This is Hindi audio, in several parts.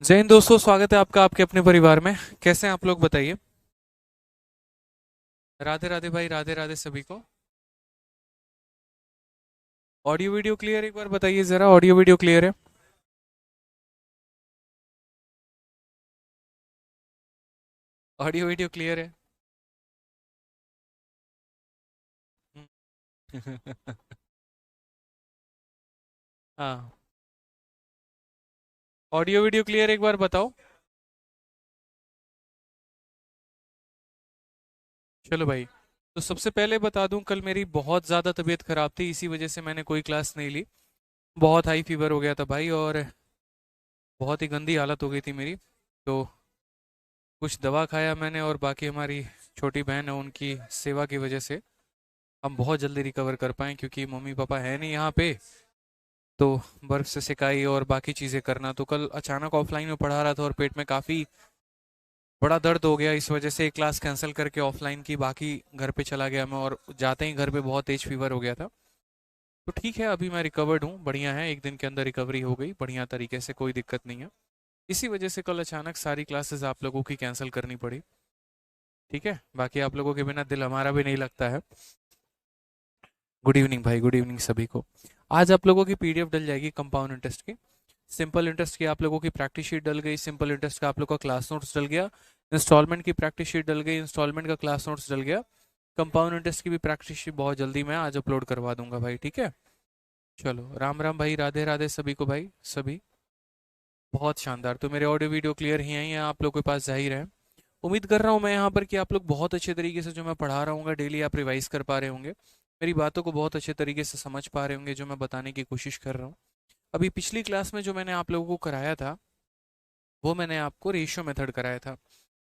जय हिंद दोस्तों, स्वागत है आपका आपके अपने परिवार में। कैसे हैं आप लोग, बताइए। राधे राधे भाई, राधे राधे सभी को। ऑडियो वीडियो क्लियर, एक बार बताइए जरा, ऑडियो वीडियो क्लियर है? ऑडियो वीडियो क्लियर है? हम्म। हाँ। ऑडियो वीडियो क्लियर, एक बार बताओ। चलो भाई। तो सबसे पहले बता दूं, कल मेरी बहुत ज़्यादा तबीयत खराब थी, इसी वजह से मैंने कोई क्लास नहीं ली। बहुत हाई फीवर हो गया था भाई, और बहुत ही गंदी हालत हो गई थी मेरी। तो कुछ दवा खाया मैंने, और बाकी हमारी छोटी बहन है, उनकी सेवा की वजह से हम बहुत जल्दी रिकवर कर पाए, क्योंकि मम्मी पापा है नहीं यहाँ पे। तो बर्फ से सिकाई और बाकी चीज़ें करना, तो कल अचानक ऑफलाइन में पढ़ा रहा था और पेट में काफ़ी बड़ा दर्द हो गया, इस वजह से एक क्लास कैंसिल करके ऑफलाइन की बाकी घर पे चला गया मैं, और जाते ही घर पे बहुत तेज फीवर हो गया था। तो ठीक है, अभी मैं रिकवर्ड हूँ, बढ़िया है, एक दिन के अंदर रिकवरी हो गई बढ़िया तरीके से, कोई दिक्कत नहीं है। इसी वजह से कल अचानक सारी क्लासेस आप लोगों की कैंसिल करनी पड़ी। ठीक है, बाकी आप लोगों के बिना दिल हमारा भी नहीं लगता है। गुड इवनिंग भाई, गुड इवनिंग सभी को। आज आप लोगों की पीडीएफ डल जाएगी कंपाउंड इंटरेस्ट की। सिंपल इंटरेस्ट की आप लोगों की प्रैक्टिस शीट डल गई, सिंपल इंटरेस्ट का आप लोगों का क्लास नोट्स डल गया। इंस्टॉलमेंट की प्रैक्टिस शीट डल गई, इंस्टॉलमेंट का क्लास नोट्स डल गया। कंपाउंड इंटरेस्ट की भी प्रैक्टिस शीट बहुत जल्दी मैं आज अपलोड करवा दूंगा भाई, ठीक है। चलो, राम राम भाई, राधे राधे सभी को भाई, सभी। बहुत शानदार। तो मेरे ऑडियो वीडियो क्लियर ही हैं, आप लोगों के पास जाहिर है। उम्मीद कर रहा हूँ मैं यहाँ पर कि आप लोग बहुत अच्छे तरीके से जो मैं पढ़ा रहा हूँ डेली आप रिवाइज कर पा रहे होंगे। मेरी बातों को बहुत अच्छे तरीके से समझ पा रहे होंगे जो मैं बताने की कोशिश कर रहा हूँ। अभी पिछली क्लास में जो मैंने आप लोगों को कराया था, वो मैंने आपको रेशियो मेथड कराया था।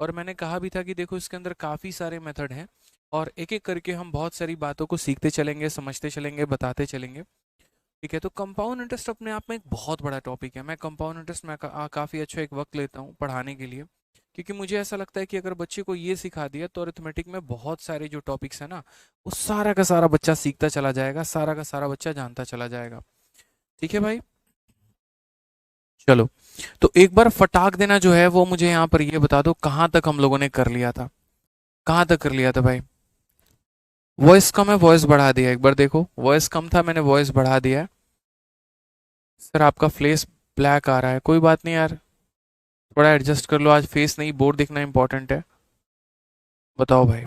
और मैंने कहा भी था कि देखो, इसके अंदर काफ़ी सारे मेथड हैं, और एक एक करके हम बहुत सारी बातों को सीखते चलेंगे, समझते चलेंगे, बताते चलेंगे। ठीक है, तो कंपाउंड इंटरेस्ट अपने आप में एक बहुत बड़ा टॉपिक है। मैं कंपाउंड इंटरेस्ट में काफ़ी अच्छा एक वक्त लेता हूँ पढ़ाने के लिए, क्योंकि मुझे ऐसा लगता है कि अगर बच्चे को ये सिखा दिया तो अरिथमेटिक में बहुत सारे जो टॉपिक्स है ना, वो सारा का सारा बच्चा सीखता चला जाएगा, सारा का सारा बच्चा जानता चला जाएगा। ठीक है भाई। चलो, तो एक बार फटाक देना जो है वो मुझे यहाँ पर ये बता दो, कहाँ तक हम लोगों ने कर लिया था? कहाँ तक कर लिया था भाई? वॉइस कम है, वॉइस बढ़ा दिया, एक बार देखो, वॉइस कम था, मैंने वॉइस बढ़ा दिया है। सर आपका फेस ब्लैक आ रहा है, कोई बात नहीं यार, थोड़ा एडजस्ट कर लो, आज फेस नहीं बोर्ड दिखना इंपॉर्टेंट है। बताओ भाई।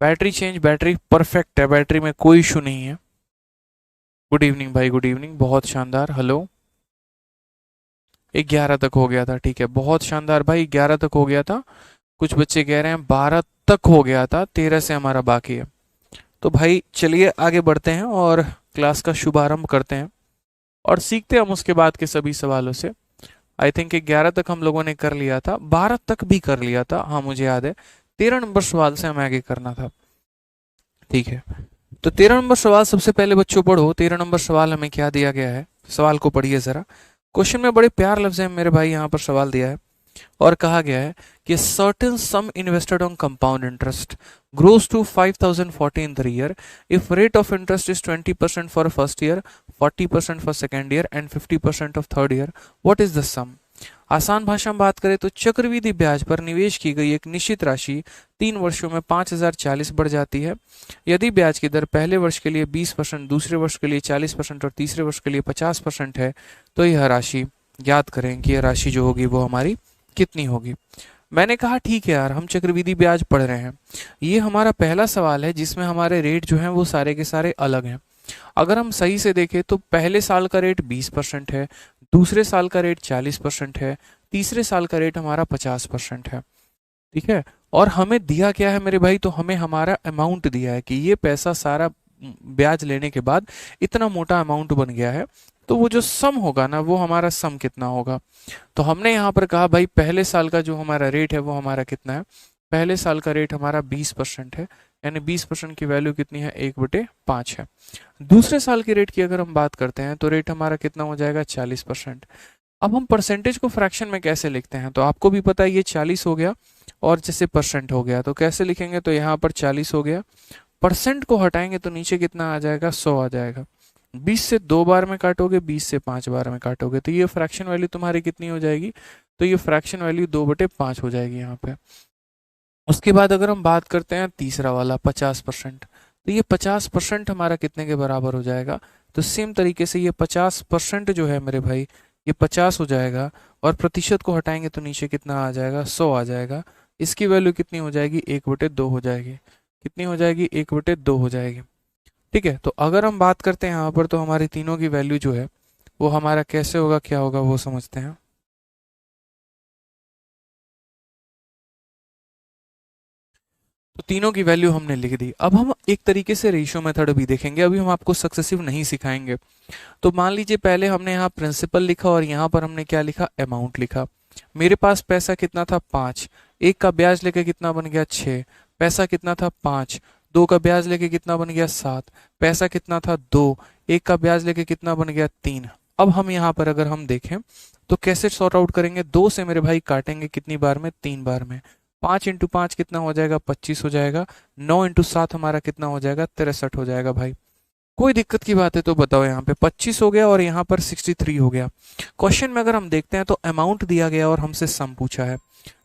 बैटरी चेंज, बैटरी परफेक्ट है, बैटरी में कोई इशू नहीं है। गुड इवनिंग भाई, गुड इवनिंग, बहुत शानदार। हेलो। 11 तक हो गया था, ठीक है, बहुत शानदार भाई, 11 तक हो गया था। कुछ बच्चे कह रहे हैं 12 तक हो गया था, 13 से हमारा बाकी है। तो भाई चलिए आगे बढ़ते हैं और क्लास का शुभारंभ करते हैं, और सीखते हैं हम उसके बाद के सभी सवालों से। आई थिंक 11 तक हम लोगों ने कर लिया था, 12 तक भी कर लिया था, हाँ मुझे याद है। 13 नंबर सवाल से हमें आगे करना था। ठीक है, तो 13 नंबर सवाल सबसे पहले बच्चों पढ़ो। 13 नंबर सवाल हमें क्या दिया गया है, सवाल को पढ़िए जरा। क्वेश्चन में बड़े प्यार लफ्ज हैं मेरे भाई, यहाँ पर सवाल दिया है और कहा गया है कि certain some invested on compound interest grows to 5040 in the year if rate of interest is 20% for first year, 40% for second year and 50% of third year, what is the sum? आसान भाषा में बात करें तो चक्रवृद्धि ब्याज पर निवेश की गई एक निश्चित राशि 3 वर्षों में 5040 बढ़ जाती है। यदि ब्याज की दर पहले वर्ष के लिए 20%, दूसरे वर्ष के लिए 40% और तीसरे वर्ष के लिए 50% है, तो यह राशि, याद करें कि यह राशि जो होगी वो हमारी कितनी होगी। मैंने कहा ठीक है यार, हम चक्रवृद्धि ब्याज पढ़ रहे हैं, ये हमारा पहला सवाल है जिसमें हमारे रेट जो हैं वो सारे के सारे अलग हैं। अगर हम सही से देखें तो पहले साल का रेट 20% है, दूसरे साल का रेट 40% है, तीसरे साल का रेट हमारा 50% है। ठीक है, और हमें दिया क्या है मेरे भाई, तो हमें हमारा अमाउंट दिया है कि ये पैसा सारा ब्याज लेने के बाद इतना मोटा अमाउंट बन गया है, तो वो जो सम होगा ना, वो हमारा सम कितना होगा। तो हमने यहाँ पर कहा भाई पहले साल का जो हमारा रेट है वो हमारा कितना है। पहले साल का रेट हमारा 20% है, यानी 20% की वैल्यू कितनी है, 1/5 है। दूसरे साल के रेट की अगर हम बात करते हैं तो रेट हमारा कितना हो जाएगा, 40%। अब हम परसेंटेज को फ्रैक्शन में कैसे लिखते हैं, तो आपको भी पता है ये 40 हो गया और जैसे परसेंट हो गया, तो कैसे लिखेंगे, तो यहाँ पर 40 हो गया, परसेंट को हटाएंगे तो नीचे कितना आ जाएगा, 100 आ जाएगा। 20 से 2 बार में काटोगे, 20 से 5 बार में काटोगे, तो ये फ्रैक्शन वैल्यू तुम्हारी कितनी हो जाएगी? तो ये फ्रैक्शन वैल्यू 2/5 हो जाएगी यहाँ पे। उसके बाद अगर हम बात करते हैं तीसरा वाला 50%, तो ये 50% हमारा कितने के बराबर हो जाएगा? तो सेम तरीके से ये 50% जो है मेरे भाई, ये 50 हो जाएगा, और प्रतिशत को हटाएंगे तो नीचे कितना आ जाएगा? 100 आ जाएगा। इसकी वैल्यू कितनी हो जाएगी? 1/2 हो जाएगी। कितनी हो जाएगी? 1/2 हो जाएगी। ठीक है, तो अगर हम बात करते हैं यहाँ पर, तो हमारी तीनों की वैल्यू जो है वो हमारा कैसे होगा, क्या होगा, वो समझते हैं। तो तीनों की वैल्यू हमने लिख दी। अब हम एक तरीके से रेशियो मेथड भी देखेंगे, अभी हम आपको सक्सेसिव नहीं सिखाएंगे। तो मान लीजिए पहले हमने यहाँ प्रिंसिपल लिखा और यहाँ पर हमने क्या लिखा? अमाउंट लिखा। मेरे पास पैसा कितना था? 5। एक का ब्याज लेके कितना बन गया? 6। पैसा कितना था? 5। 2 का ब्याज लेके कितना बन गया? 7। पैसा कितना था? 2। एक का ब्याज लेके कितना बन गया? 3। अब हम यहाँ पर अगर हम देखें तो कैसे सॉर्ट आउट करेंगे? 2 से मेरे भाई काटेंगे कितनी बार में? 3 बार में। 5 इंटू 5 कितना हो जाएगा? 25 हो जाएगा। 9 इंटू 7 हमारा कितना हो जाएगा? 63 हो जाएगा भाई। कोई दिक्कत की बात है तो बताओ। यहाँ पे 25 हो गया और यहाँ पर 63 हो गया। क्वेश्चन में अगर हम देखते हैं तो अमाउंट दिया गया और हमसे सम पूछा है।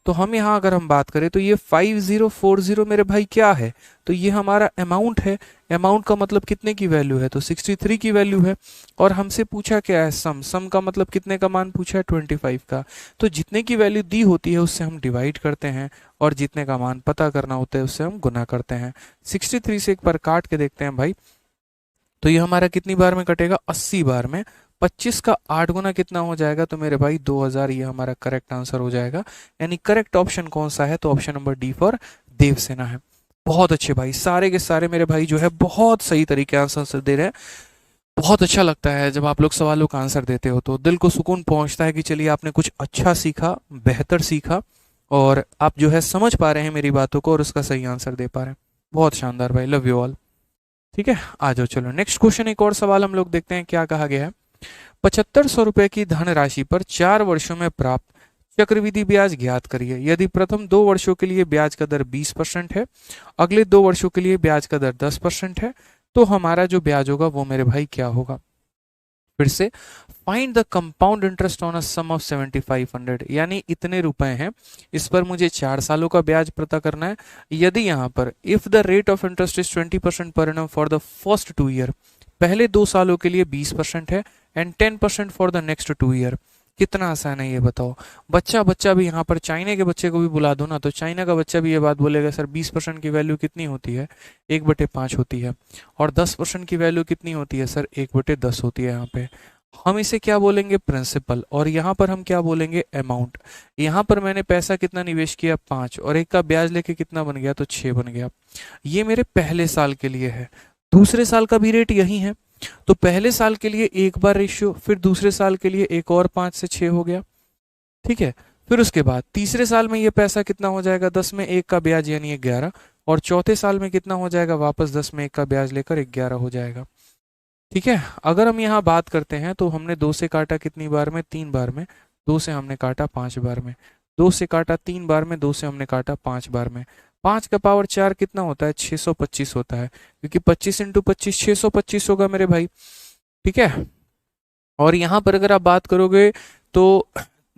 तो हम यहाँ अगर हम बात करें तो ये 5040 मेरे भाई क्या है? तो ये हमारा अमाउंट है। अमाउंट का मतलब कितने की वैल्यू है? तो 63 की वैल्यू है। और हमसे पूछा क्या है? सम। सम का मतलब कितने का मान पूछा है? 25 का। तो जितने की वैल्यू दी होती है उससे हम डिवाइड करते हैं, और जितने का मान पता करना होता है उससे हम गुना करते हैं। 63 से एक बार काट के देखते हैं भाई, तो ये हमारा कितनी बार में कटेगा? 80 बार में। 25 का 8 गुना कितना हो जाएगा? तो मेरे भाई 2000। ये हमारा करेक्ट आंसर हो जाएगा। यानी करेक्ट ऑप्शन कौन सा है? तो option number D for Devsena है। बहुत अच्छे भाई, सारे के सारे मेरे भाई जो है बहुत सही तरीके आंसर दे रहे हैं। बहुत अच्छा लगता है जब आप लोग सवालों का आंसर देते हो, तो दिल को सुकून पहुंचता है कि चलिए आपने कुछ अच्छा सीखा, बेहतर सीखा, और आप जो है समझ पा रहे हैं मेरी बातों को और उसका सही आंसर दे पा रहे हैं। बहुत शानदार भाई, लव यू ऑल। ठीक है, आ जाओ, चलो नेक्स्ट क्वेश्चन, एक और सवाल हम लोग देखते हैं क्या कहा गया है। 7500 रुपए की धनराशि पर 4 वर्षों में प्राप्त चक्रवृद्धि ब्याज ज्ञात करिए। यदि प्रथम 2 वर्षों के लिए ब्याज का दर 20% है, अगले 2 वर्षों के लिए ब्याज का दर 10% है, तो हमारा जो ब्याज होगा वो मेरे भाई क्या होगा? फिर से, find the compound interest on a sum of 7500, यानी इतने रुपए हैं, इस पर मुझे 4 सालों का ब्याज पता करना है। यदि यहाँ पर if the rate of interest is 20% per annum for the first 2 year, पहले 2 सालों के लिए 20% है, and 10% for the next 2 year. कितना आसान है ये बताओ। बच्चा बच्चा भी यहाँ पर, चाइना के बच्चे को भी बुला दो ना, तो चाइना का बच्चा भी ये बात बोलेगा, सर 20% की वैल्यू कितनी होती है? 1/5 होती है। और 10% की वैल्यू कितनी होती है? सर 1/10 होती है। यहाँ पे हम इसे क्या बोलेंगे? प्रिंसिपल। और यहाँ पर हम क्या बोलेंगे? अमाउंट। यहाँ पर मैंने पैसा कितना निवेश किया? 5, और एक का ब्याज लेके कितना बन गया? तो 6 बन गया। ये मेरे पहले साल के लिए है। दूसरे साल का भी रेट यही है। तो पहले साल के लिए एक बार रेशियो, फिर दूसरे साल के लिए एक और 5 से 6 हो गया। ठीक है, फिर उसके बाद तीसरे साल में ये पैसा कितना हो जाएगा? 10 में 1 का ब्याज यानी 11, और चौथे साल में कितना हो जाएगा? वापस 10 में 1 का ब्याज लेकर 11 हो जाएगा। ठीक है, अगर हम यहाँ बात करते हैं तो हमने 2 से काटा कितनी बार में? 3 बार में। 2 से हमने काटा 5 बार में। 2 से काटा 3 बार में। 2 से हमने काटा 5 बार में। 5 का पावर 4 कितना होता है? 625 होता है, क्योंकि 25 इंटू 25 625 होगा मेरे भाई। ठीक है, और यहाँ पर अगर आप बात करोगे तो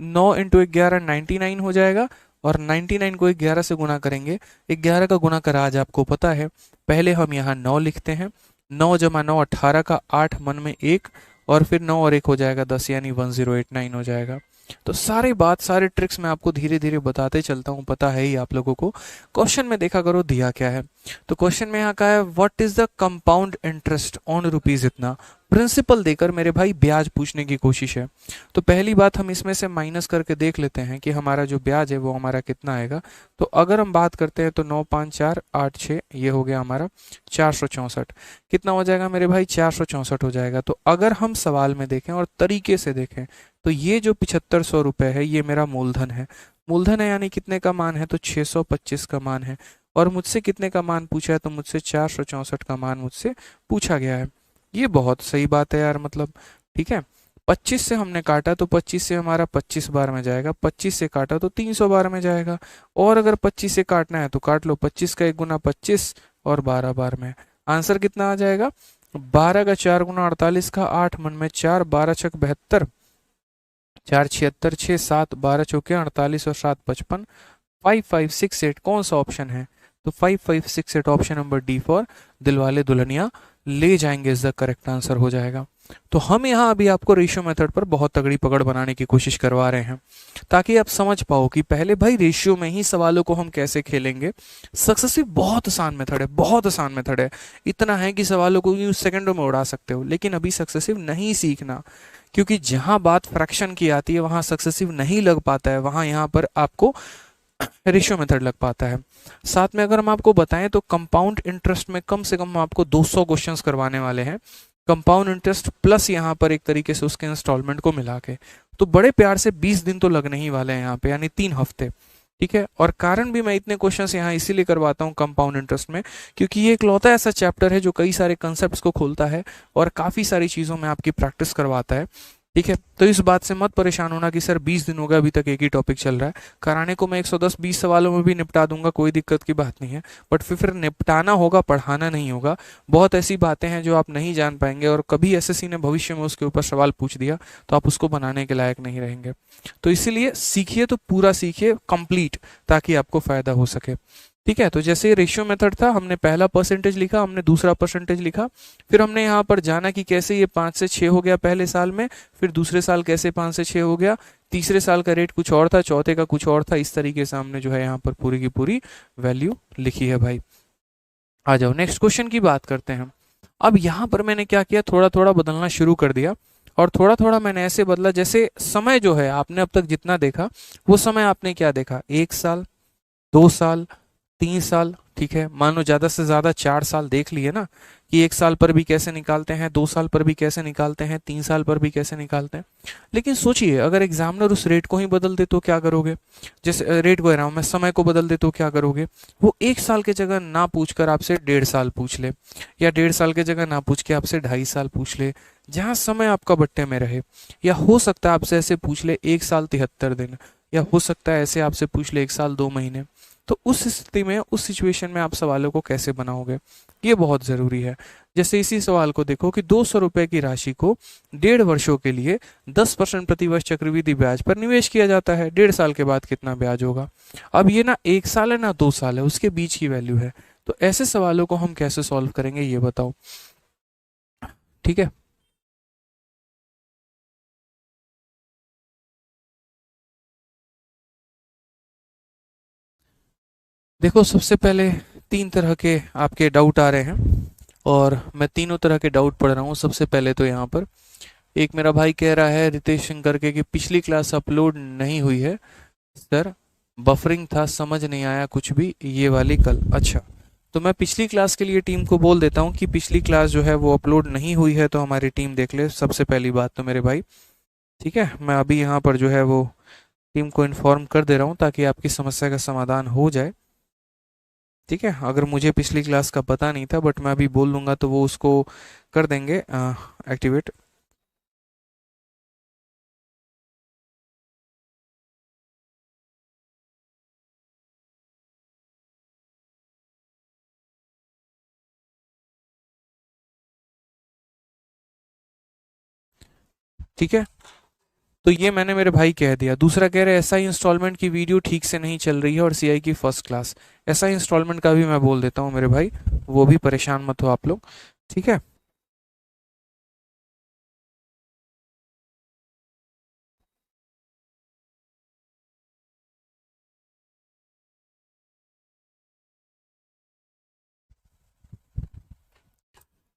9 इंटू 11 99 हो जाएगा, और 99 को 11 से गुना करेंगे। 11 का गुना कर आज आपको पता है। पहले हम यहाँ 9 लिखते हैं। 9 जमा 9 18 का 8, मन में 1, और फिर 9 और 1 हो जाएगा 10, यानी 1089 हो जाएगा। तो सारी बात, सारे ट्रिक्स मैं आपको धीरे धीरे बताते चलता हूँ, पता है ही आप लोगों को। क्वेश्चन में देखा करो दिया क्या है। तो क्वेश्चन में यहाँ कहा है what is the compound interest on rupees इतना। प्रिंसिपल देकर मेरे भाई ब्याज पूछने की कोशिश है। तो पहली बात, हम इसमें से माइनस करके देख लेते हैं कि हमारा जो ब्याज है वो हमारा कितना आएगा। तो अगर हम बात करते हैं तो 9 5 4 8 6, ये हो गया हमारा 464। कितना हो जाएगा मेरे भाई? 464 हो जाएगा। तो अगर हम सवाल में देखें और तरीके से देखें तो ये जो 7500 रुपये है ये मेरा मूलधन है। मूलधन है यानी कितने का मान है? तो 625 का मान है। और मुझसे कितने का मान पूछा है? तो मुझसे 464 का मान मुझसे पूछा गया है। ये बहुत सही बात है यार, मतलब। ठीक है, 25 से हमने काटा तो 25 से हमारा 25 बार में जाएगा। 25 से काटा तो 300 बार में जाएगा। और अगर 25 से काटना है तो काट लो, 25 का 1 गुना 25 और 12 बार में। आंसर कितना आ जाएगा? 12 का 4 गुना 48 का 8 मन में 4, 12 छक 72, 4 76, 6 7, 12 चौके 48 और 7 55, 5568 कौन सा ऑप्शन है? तो 5568 option number D for Dilwale Dulhania ले जाएंगे इज द करेक्ट आंसर हो जाएगा। तो हम यहाँ अभी आपको रेशियो मेथड पर बहुत तगड़ी पकड़ बनाने की कोशिश करवा रहे हैं ताकि आप समझ पाओ कि पहले भाई रेशियो में ही सवालों को हम कैसे खेलेंगे। सक्सेसिव बहुत आसान मेथड है, बहुत आसान मेथड है। इतना है कि सवालों को यूं सेकंडों में उड़ा सकते हो, लेकिन अभी सक्सेसिव नहीं सीखना, क्योंकि जहां बात फ्रैक्शन की आती है वहां सक्सेसिव नहीं लग पाता है, वहां यहाँ पर आपको रेशियो मेथड लग पाता है। साथ में अगर हम आपको बताएं तो कंपाउंड इंटरेस्ट में कम से कम हम आपको 200 क्वेश्चंस करवाने वाले हैं, कंपाउंड इंटरेस्ट प्लस यहाँ पर एक तरीके से उसके इंस्टॉलमेंट को मिला के। तो बड़े प्यार से 20 दिन तो लगने ही वाले हैं यहाँ पे, यानी 3 हफ्ते। ठीक है, और कारण भी मैं इतने क्वेश्चंस यहाँ इसीलिए करवाता हूँ कंपाउंड इंटरेस्ट में, क्योंकि ये इकलौता ऐसा चैप्टर है जो कई सारे कंसेप्ट को खोलता है और काफ़ी सारी चीज़ों में आपकी प्रैक्टिस करवाता है। ठीक है, तो इस बात से मत परेशान होना कि सर 20 दिन हो गए अभी तक एक ही टॉपिक चल रहा है। कराने को मैं 110-20 सवालों में भी निपटा दूंगा, कोई दिक्कत की बात नहीं है, बट फिर निपटाना होगा, पढ़ाना नहीं होगा। बहुत ऐसी बातें हैं जो आप नहीं जान पाएंगे और कभी एसएससी ने भविष्य में उसके ऊपर सवाल पूछ दिया तो आप उसको बनाने के लायक नहीं रहेंगे। तो इसीलिए सीखिए तो पूरा सीखिए कंप्लीट, ताकि आपको फायदा हो सके। ठीक है, तो जैसे रेशियो मेथड था, हमने पहला परसेंटेज लिखा, हमने दूसरा परसेंटेज लिखा, फिर हमने यहाँ पर जाना कि कैसे ये 5 से 6 हो गया पहले साल में, फिर दूसरे साल कैसे 5 से 6 हो गया, तीसरे साल का रेट कुछ और था, चौथे का कुछ और था। इस तरीके से हमने जो है यहाँ पर पूरी की पूरी वैल्यू लिखी है भाई। आ जाओ नेक्स्ट क्वेश्चन की बात करते हैं। अब यहाँ पर मैंने क्या किया, थोड़ा थोड़ा बदलना शुरू कर दिया, और थोड़ा थोड़ा मैंने ऐसे बदला जैसे समय जो है आपने अब तक जितना देखा वो समय आपने क्या देखा, 1 साल, 2 साल, 3 साल। ठीक है, मान लो ज्यादा से ज्यादा 4 साल देख लिए ना, कि 1 साल पर भी कैसे निकालते हैं, 2 साल पर भी कैसे निकालते हैं, 3 साल पर भी कैसे निकालते हैं। लेकिन सोचिए अगर एग्जामिनर उस रेट को ही बदल दे तो क्या करोगे? जैसे रेट को रहा हूं मैं, समय को बदल दे तो क्या करोगे? वो 1 साल की जगह ना पूछ कर आपसे 1.5 साल पूछ ले, या 1.5 साल की जगह ना पूछ के आपसे 2.5 साल पूछ ले, जहां समय आपका बट्टे में रहे। या हो सकता है आपसे ऐसे पूछ ले 1 साल 73 दिन, या हो सकता है ऐसे आपसे पूछ ले 1 साल 2 महीने। तो उस स्थिति में, उस सिचुएशन में आप सवालों को कैसे बनाओगे, ये बहुत ज़रूरी है। जैसे इसी सवाल को देखो कि 200 रुपए की राशि को 1.5 वर्षों के लिए 10% प्रतिवर्ष चक्रवृद्धि ब्याज पर निवेश किया जाता है, 1.5 साल के बाद कितना ब्याज होगा? अब ये ना 1 साल है ना 2 साल है, उसके बीच की वैल्यू है। तो ऐसे सवालों को हम कैसे सॉल्व करेंगे ये बताओ। ठीक है, देखो सबसे पहले 3 तरह के आपके डाउट आ रहे हैं और मैं तीनों तरह के डाउट पढ़ रहा हूँ। सबसे पहले तो यहाँ पर एक मेरा भाई कह रहा है रितेश शंकर के कि पिछली क्लास अपलोड नहीं हुई है सर, बफरिंग था, समझ नहीं आया कुछ भी, ये वाली कल। अच्छा, तो मैं पिछली क्लास के लिए टीम को बोल देता हूँ कि पिछली क्लास जो है वो अपलोड नहीं हुई है, तो हमारी टीम देख ले सबसे पहली बात तो मेरे भाई। ठीक है, मैं अभी यहाँ पर जो है वो टीम को इन्फॉर्म कर दे रहा हूँ ताकि आपकी समस्या का समाधान हो जाए। ठीक है, अगर मुझे पिछली क्लास का पता नहीं था बट मैं अभी बोल दूंगा तो वो उसको कर देंगे एक्टिवेट। ठीक है, तो ये मैंने मेरे भाई कह दिया। दूसरा कह रहे एसआई इंस्टॉलमेंट की वीडियो ठीक से नहीं चल रही है और सीआई की फर्स्ट क्लास। एसआई इंस्टॉलमेंट का भी मैं बोल देता हूँ मेरे भाई, वो भी परेशान मत हो आप लोग। ठीक है,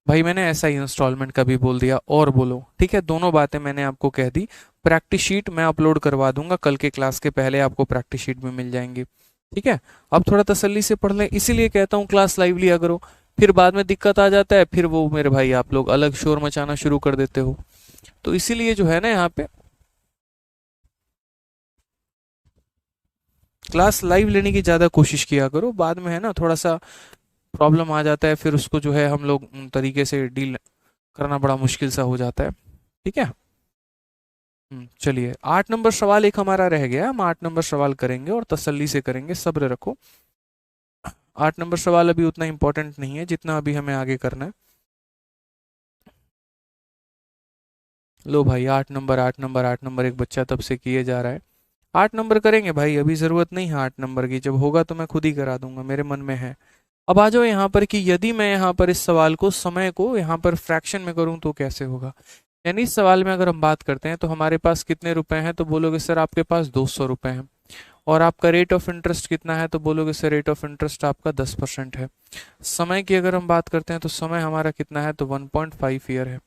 भाई मैंने एसआई इंस्टॉलमेंट का भी बोल दिया और बोलो। ठीक है, दोनों बातें मैंने आपको कह दी। प्रैक्टिस शीट मैं अपलोड करवा दूंगा कल के क्लास के पहले, आपको प्रैक्टिस शीट भी मिल जाएंगी। ठीक है, अब थोड़ा तसल्ली से पढ़ लें, इसीलिए कहता हूँ क्लास लाइव लिया करो। फिर बाद में दिक्कत आ जाता है, फिर वो मेरे भाई आप लोग अलग शोर मचाना शुरू कर देते हो। तो इसीलिए जो है ना यहाँ पे क्लास लाइव लेने की ज़्यादा कोशिश किया करो। बाद में है ना थोड़ा सा प्रॉब्लम आ जाता है, फिर उसको जो है हम लोग तरीके से डील करना बड़ा मुश्किल सा हो जाता है। ठीक है, चलिए 8 नंबर सवाल एक हमारा रह गया, हम 8 नंबर सवाल करेंगे और तसल्ली से करेंगे, सब्र रखो। 8 नंबर सवाल अभी उतना इंपॉर्टेंट नहीं है जितना अभी हमें आगे करना है। लो भाई 8 नंबर 8 नंबर 8 नंबर एक बच्चा तब से किए जा रहा है। 8 नंबर करेंगे भाई, अभी ज़रूरत नहीं है 8 नंबर की, जब होगा तो मैं खुद ही करा दूंगा, मेरे मन में है। अब आ जाओ यहाँ पर कि यदि मैं यहाँ पर इस सवाल को समय को यहाँ पर फ्रैक्शन में करूँ तो कैसे होगा। यानी इस सवाल में अगर हम बात करते हैं तो हमारे पास कितने रुपए हैं, तो बोलोगे सर आपके पास 200 रुपए हैं। और आपका रेट ऑफ इंटरेस्ट कितना है, तो बोलोगे सर रेट ऑफ इंटरेस्ट आपका 10% है। समय की अगर हम बात करते हैं तो समय हमारा कितना है, तो 1.5 ईयर है।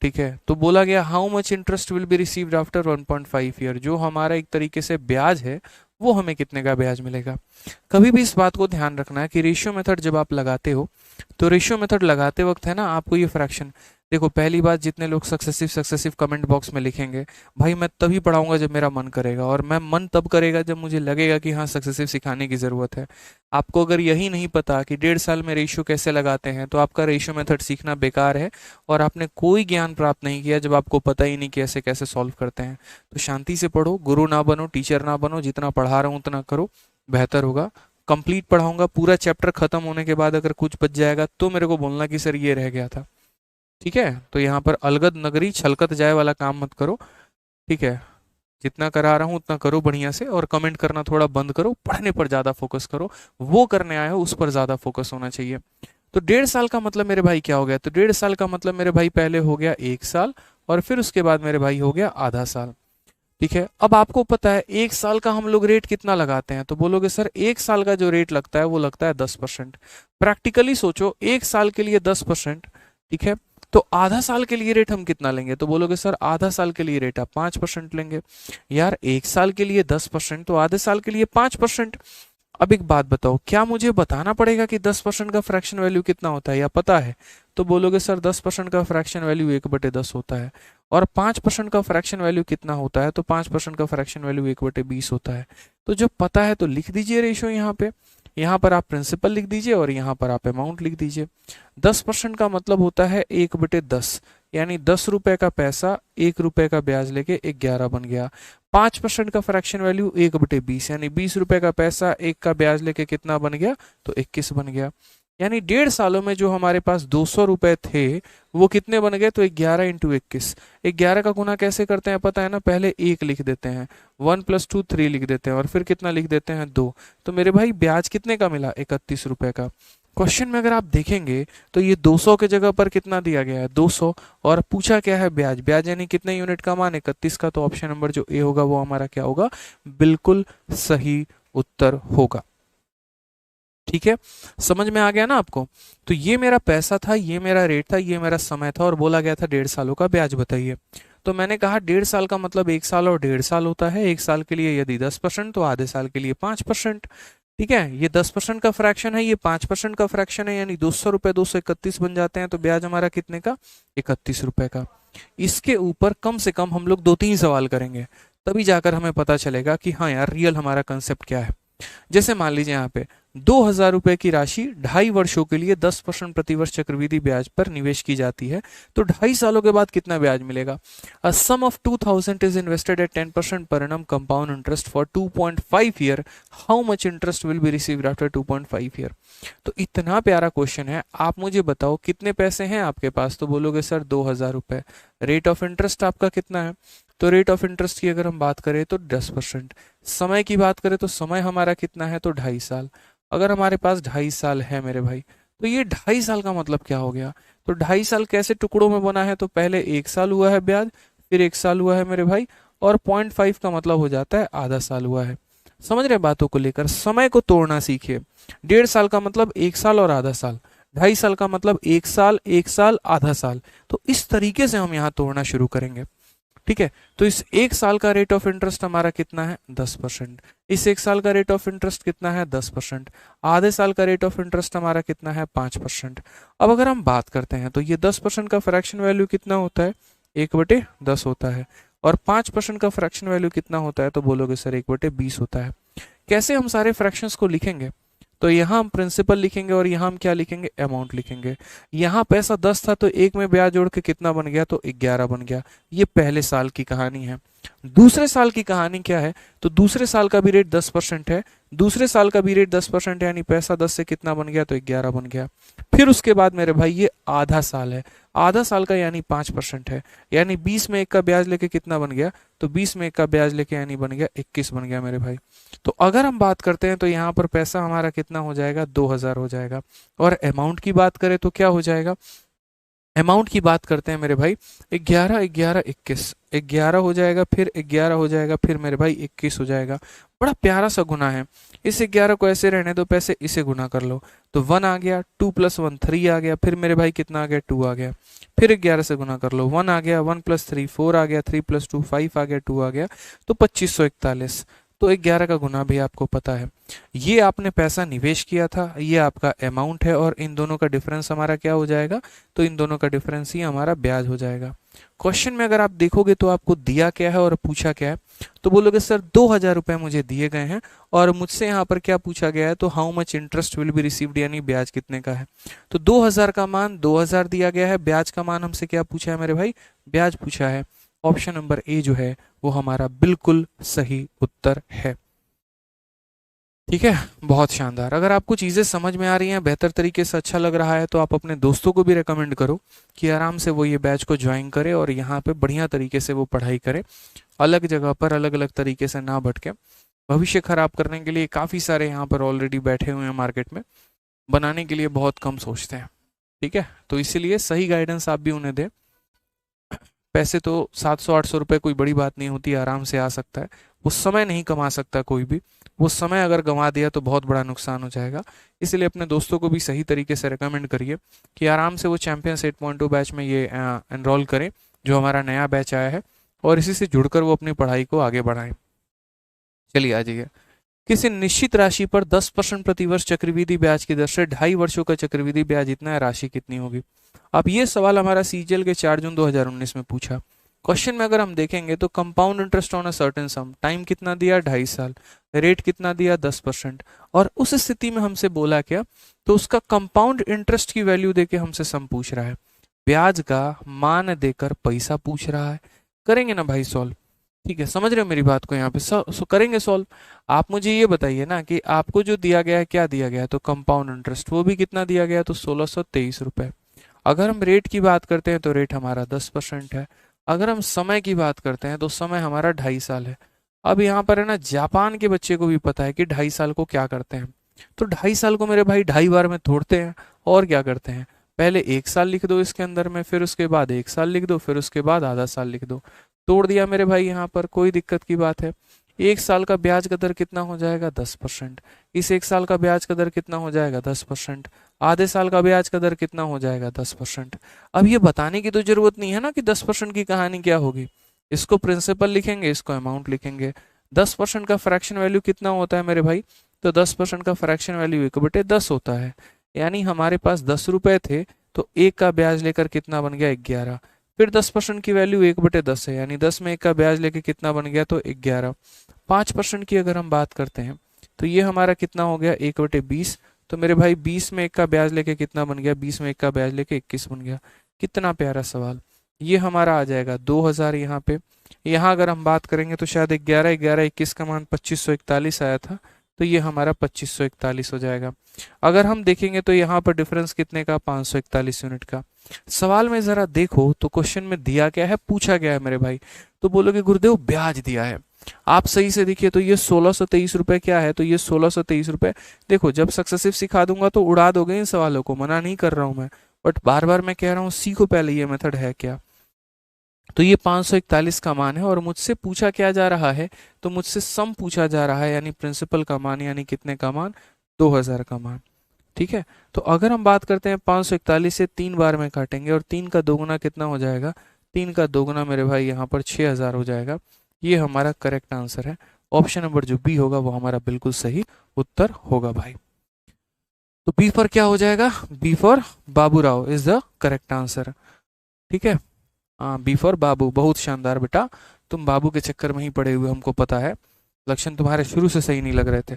ठीक है, तो बोला गया how much interest will be received after 1.5 year, जो हमारा एक तरीके से ब्याज है वो हमें कितने का ब्याज मिलेगा। कभी भी इस बात को ध्यान रखना है कि रेशियो मेथड जब आप लगाते हो तो रेशियो मेथड लगाते वक्त है ना आपको ये फ्रैक्शन, देखो पहली बात जितने लोग सक्सेसिव सक्सेसिव कमेंट बॉक्स में लिखेंगे, भाई मैं तभी पढ़ाऊंगा जब मेरा मन करेगा, और मैं मन तब करेगा जब मुझे लगेगा कि हाँ सक्सेसिव सिखाने की ज़रूरत है। आपको अगर यही नहीं पता कि 1.5 साल में रेशियो कैसे लगाते हैं तो आपका रेशियो मेथड सीखना बेकार है, और आपने कोई ज्ञान प्राप्त नहीं किया जब आपको पता ही नहीं कैसे कैसे सॉल्व करते हैं। तो शांति से पढ़ो, गुरु ना बनो, टीचर ना बनो, जितना पढ़ा रहा हूँ उतना करो, बेहतर होगा। कंप्लीट पढ़ाऊंगा, पूरा चैप्टर खत्म होने के बाद अगर कुछ बच जाएगा तो मेरे को बोलना कि सर ये रह गया था। ठीक है, तो यहाँ पर अलगद नगरी छलकत जाए वाला काम मत करो। ठीक है, जितना करा रहा हूँ उतना करो बढ़िया से, और कमेंट करना थोड़ा बंद करो, पढ़ने पर ज़्यादा फोकस करो, वो करने आए हो उस पर ज़्यादा फोकस होना चाहिए। तो 1.5 साल का मतलब मेरे भाई क्या हो गया, तो 1.5 साल का मतलब मेरे भाई पहले हो गया 1 साल, और फिर उसके बाद मेरे भाई हो गया आधा साल। ठीक है, अब आपको पता है 1 साल का हम लोग रेट कितना लगाते हैं, तो बोलोगे सर 1 साल का जो रेट लगता है वो लगता है 10%। प्रैक्टिकली सोचो, 1 साल के लिए 10%। ठीक है, तो आधा साल के लिए रेट हम कितना लेंगे, तो बोलोगे सर आधा साल के लिए रेट आप 5% लेंगे। यार 1 साल के लिए 10% तो आधे साल के लिए 5%। अब एक बात बताओ, क्या मुझे बताना पड़ेगा कि 10% का फ्रैक्शन वैल्यू कितना होता है, या पता है, तो बोलोगे सर 10% का फ्रैक्शन वैल्यू 1/10 होता है। और 5% का फ्रैक्शन वैल्यू कितना होता है, तो 5% का फ्रैक्शन वैल्यू 1/20 होता है। तो जब पता है तो लिख दीजिए रेशियो यहाँ पे, यहाँ पर आप प्रिंसिपल लिख दीजिए और यहाँ पर आप अमाउंट लिख दीजिए। 10% का मतलब होता है 1/10, यानी 10 रुपए का पैसा 1 रुपए का ब्याज लेके 11 बन गया। 5% का फ्रैक्शन वैल्यू 1/20, यानी 20 रुपए का पैसा 1 का ब्याज लेके कितना बन गया, तो 21 बन गया। यानी 1.5 सालों में जो हमारे पास 200 रुपए थे वो कितने बन गए, तो 11 इंटू 21। 11 का गुना कैसे करते हैं पता है ना, पहले 1 लिख देते हैं, 1 + 2 3 लिख देते हैं, और फिर कितना लिख देते हैं 2। तो मेरे भाई ब्याज कितने का मिला, 31 रुपए का। क्वेश्चन में अगर आप देखेंगे तो ये 200 के जगह पर कितना दिया गया है, 200, और पूछा क्या है ब्याज, ब्याज यानी कितने यूनिट का मान, 31 का। तो ऑप्शन नंबर जो ए होगा वो हमारा क्या होगा, बिल्कुल सही उत्तर होगा। ठीक है, समझ में आ गया ना आपको। तो ये मेरा पैसा था, ये मेरा रेट था, ये मेरा समय था, और बोला गया था 1.5 सालों का ब्याज बताइए। तो मैंने कहा 1.5 साल का मतलब 1 साल और 1.5 साल होता है। 1 साल के लिए यदि 10% तो आधे साल के लिए 5%। ठीक है, ये 10% का फ्रैक्शन है, ये 5% का फ्रैक्शन है, यानी 200 रुपए 231 बन जाते हैं। तो ब्याज हमारा कितने का, 31 रुपए का। इसके ऊपर कम से कम हम लोग 2-3 सवाल करेंगे, तभी जाकर हमें पता चलेगा कि हाँ यार रियल हमारा कंसेप्ट क्या है। जैसे मान लीजिए यहाँ पे 2,000 रुपए की राशि 2.5 वर्षों के लिए 10% प्रतिवर्ष चक्रवृद्धि ब्याज पर निवेश की जाती है, तो 2.5 सालों के बाद कितना ब्याज मिलेगा। A sum of 2,000 is invested at 10% per annum compound interest for 2.5 year, how much interest will be received after 2.5 year. तो इतना प्यारा क्वेश्चन है, आप मुझे बताओ कितने पैसे हैं आपके पास, तो बोलोगे सर 2,000 रुपए। रेट ऑफ इंटरेस्ट आपका कितना है, तो रेट ऑफ इंटरेस्ट की अगर हम बात करें तो 10%। समय की बात करें तो समय हमारा कितना है, तो 2.5 साल। अगर हमारे पास 2.5 साल है मेरे भाई, तो ये 2.5 साल का मतलब क्या हो गया, तो 2.5 साल कैसे टुकड़ों में बना है, तो पहले 1 साल हुआ है ब्याज, फिर 1 साल हुआ है मेरे भाई, और 0.5 का मतलब हो जाता है आधा साल हुआ है। समझ रहे बातों को लेकर, समय को तोड़ना सीखिए। 1.5 साल का मतलब 1 साल और आधा साल, 2.5 साल का मतलब 1 साल 1 साल आधा साल। तो इस तरीके से हम यहाँ तोड़ना शुरू करेंगे। ठीक है, तो इस 1 साल का रेट ऑफ इंटरेस्ट हमारा कितना है, 10%। इस 1 साल का रेट ऑफ इंटरेस्ट कितना है, 10%। आधे साल का रेट ऑफ इंटरेस्ट हमारा कितना है, 5%। अब अगर हम बात करते हैं तो ये 10% का फ्रैक्शन वैल्यू कितना होता है, 1/10 होता है। और 5% का फ्रैक्शन वैल्यू कितना होता है, तो बोलोगे सर 1/20 होता है। कैसे हम सारे फ्रैक्शंस को लिखेंगे, तो यहाँ हम प्रिंसिपल लिखेंगे और यहाँ हम क्या लिखेंगे, अमाउंट लिखेंगे। यहाँ पैसा 10 था तो एक में ब्याज जोड़ के कितना बन गया, तो 11 बन गया। ये पहले साल की कहानी है। दूसरे साल की कहानी क्या है, तो दूसरे साल का भी रेट 10% है, दूसरे साल का भी रेट 10% है, यानी पैसा 10 से कितना बन गया, तो 11 बन गया। फिर उसके बाद मेरे भाई ये आधा साल है, आधा साल का यानी 5% है, यानी 20 में 1 का ब्याज लेके कितना बन गया, तो 20 में 1 का ब्याज लेके यानी बन गया 21 बन गया मेरे भाई। तो अगर हम बात करते हैं तो यहाँ पर पैसा हमारा कितना हो जाएगा, 2000 हो जाएगा। और अमाउंट की बात करें तो क्या हो जाएगा, अमाउंट की बात करते हैं मेरे भाई, 11 11 21, 11 हो जाएगा, फिर 11 हो जाएगा, फिर मेरे भाई 21 हो जाएगा। बड़ा प्यारा सा गुना है। इस 11 को ऐसे रहने दो, पैसे इसे गुना कर लो, तो 1 आ गया, 2 + 1 3 आ गया, फिर मेरे भाई कितना आ गया, 2 आ गया, फिर 11 से गुना कर लो, 1 आ गया, 1 + 3 4 आ गया, 3 + 2 5 आ गया, 2 आ गया, तो 2541। तो 11 का गुना भी आपको पता है। ये आपने पैसा निवेश किया था, ये आपका अमाउंट है, और इन दोनों का डिफरेंस हमारा क्या हो जाएगा, तो इन दोनों का डिफरेंस ही हमारा ब्याज हो जाएगा। क्वेश्चन में अगर आप देखोगे तो आपको दिया क्या है और पूछा क्या है, तो बोलोगे सर 2000 रुपए मुझे दिए गए हैं और मुझसे यहाँ पर क्या पूछा गया है, तो how much interest will be received, यानी ब्याज कितने का है। तो 2000 का मान 2000 दिया गया है, ब्याज का मान हमसे क्या पूछा है मेरे भाई, ब्याज पूछा है। ऑप्शन नंबर ए जो है वो हमारा बिल्कुल सही उत्तर है। ठीक है, बहुत शानदार। अगर आपको चीज़ें समझ में आ रही हैं, बेहतर तरीके से अच्छा लग रहा है, तो आप अपने दोस्तों को भी रेकमेंड करो कि आराम से वो ये बैच को ज्वाइन करे और यहाँ पे बढ़िया तरीके से वो पढ़ाई करे, अलग जगह पर अलग अलग तरीके से ना भटके। भविष्य खराब करने के लिए काफ़ी सारे यहाँ पर ऑलरेडी बैठे हुए हैं मार्केट में, बनाने के लिए बहुत कम सोचते हैं। ठीक है, तो इसीलिए सही गाइडेंस आप भी उन्हें दें। पैसे तो 700-800 रुपये कोई बड़ी बात नहीं होती, आराम से आ सकता है। वो समय नहीं कमा सकता कोई भी, वो समय अगर गंवा दिया तो बहुत बड़ा नुकसान हो जाएगा। इसलिए अपने दोस्तों को भी सही तरीके से रेकमेंड करिए कि आराम से वो चैंपियंस 8.2 बैच में ये एनरोल करें, जो हमारा नया बैच आया है, और इसी से जुड़कर वो अपनी पढ़ाई को आगे बढ़ाएं। चलिए आ जाइए। किसी निश्चित राशि पर 10% प्रतिवर्ष चक्रवृद्धि ब्याज की दर से 2.5 वर्षों का चक्रवृद्धि ब्याज इतना है, राशि कितनी होगी। अब ये सवाल हमारा सीजीएल के 4 जून 2019 में पूछा। क्वेश्चन में अगर हम देखेंगे तो compound interest on a certain some, time कितना दिया, 2.5 साल, रेट कितना दिया, 10%, और उस स्थिति में हमसे बोला क्या, तो उसका कंपाउंड इंटरेस्ट की वैल्यू देके हमसे सम पूछ रहा है, ब्याज का मान देकर पैसा पूछ रहा है। करेंगे ना भाई सॉल्व, ठीक है, समझ रहे हो मेरी बात को, यहाँ पे करेंगे सॉल्व। आप मुझे ये बताइए ना कि आपको जो दिया गया है, क्या दिया गया है, तो कंपाउंड इंटरेस्ट, वो भी कितना दिया गया है, तो 1623 रुपए। अगर हम रेट की बात करते हैं तो रेट हमारा 10% है। अगर हम समय की बात करते हैं तो समय हमारा 2.5 साल है। अब यहाँ पर है ना, जापान के बच्चे को भी पता है कि 2.5 साल को क्या करते हैं, तो 2.5 साल को मेरे भाई 2.5 बार में तोड़ते हैं, और क्या करते हैं, पहले 1 साल लिख दो इसके अंदर में, फिर उसके बाद 1 साल लिख दो, फिर उसके बाद आधा साल लिख दो। तोड़ दिया मेरे भाई, यहाँ पर कोई दिक्कत की बात है। 1 साल का ब्याज का दर कितना हो जाएगा, 10%। इस 1 साल का ब्याज का दर कितना हो जाएगा, 10%। आधे साल का ब्याज का दर कितना हो जाएगा, 10%। अब ये बताने की तो जरूरत नहीं है ना कि 10% की कहानी क्या होगी, इसको प्रिंसिपल लिखेंगे, इसको अमाउंट लिखेंगे। 10% का फ्रैक्शन वैल्यू कितना होता है मेरे भाई, तो 10% का फ्रैक्शन वैल्यू 1/10 होता है, यानी हमारे पास 10 रुपए थे, तो 1 का ब्याज लेकर कितना बन गया, 11। फिर 10% की वैल्यू 1/10 है, यानी 10 में 1 का ब्याज लेके कितना बन गया, तो 11। 5% की अगर हम बात करते हैं तो ये हमारा कितना हो गया, 1/20। तो मेरे भाई 20 में 1 का ब्याज लेके कितना बन गया, 20 में 1 का ब्याज लेके 21 बन गया। कितना प्यारा सवाल। ये हमारा आ जाएगा 2000 यहाँ पे। यहाँ अगर हम बात करेंगे तो शायद 11 11 21 का मान 2541 आया था, तो ये हमारा 2541 हो जाएगा। अगर हम देखेंगे तो यहाँ पर डिफरेंस कितने का, 541 यूनिट का। सवाल में जरा देखो तो क्वेश्चन में दिया क्या है, पूछा गया है मेरे भाई, तो बोलोगे गुरुदेव ब्याज दिया है। आप सही से देखिए तो ये 1623 रुपए क्या है, तो ये 1623 रुपए। देखो जब सक्सेसिव सिखा दूंगा तो उड़ा दोगे इन सवालों को, मना नहीं कर रहा हूं मैं, बट बार बार मैं कह रहा हूँ सीखो पहले ये मेथड है क्या। तो ये 541 का मान है, और मुझसे पूछा क्या जा रहा है, तो मुझसे सम पूछा जा रहा है, यानी प्रिंसिपल का मान, यानी कितने का मान, 2000 का मान। ठीक है, तो अगर हम बात करते हैं 541 से 3 बार में काटेंगे, और 3 का दोगुना कितना हो जाएगा, 3 का दोगुना मेरे भाई यहाँ पर 6000 हो जाएगा। ये हमारा करेक्ट आंसर है। ऑप्शन नंबर जो बी होगा वो हमारा बिल्कुल सही उत्तर होगा भाई। तो बी फॉर क्या हो जाएगा, B for Baburao is the correct answer. ठीक है, हाँ बी फॉर बाबू, बहुत शानदार बेटा, तुम बाबू के चक्कर में ही पड़े हुए, हमको पता है, लक्षण तुम्हारे शुरू से सही नहीं लग रहे थे।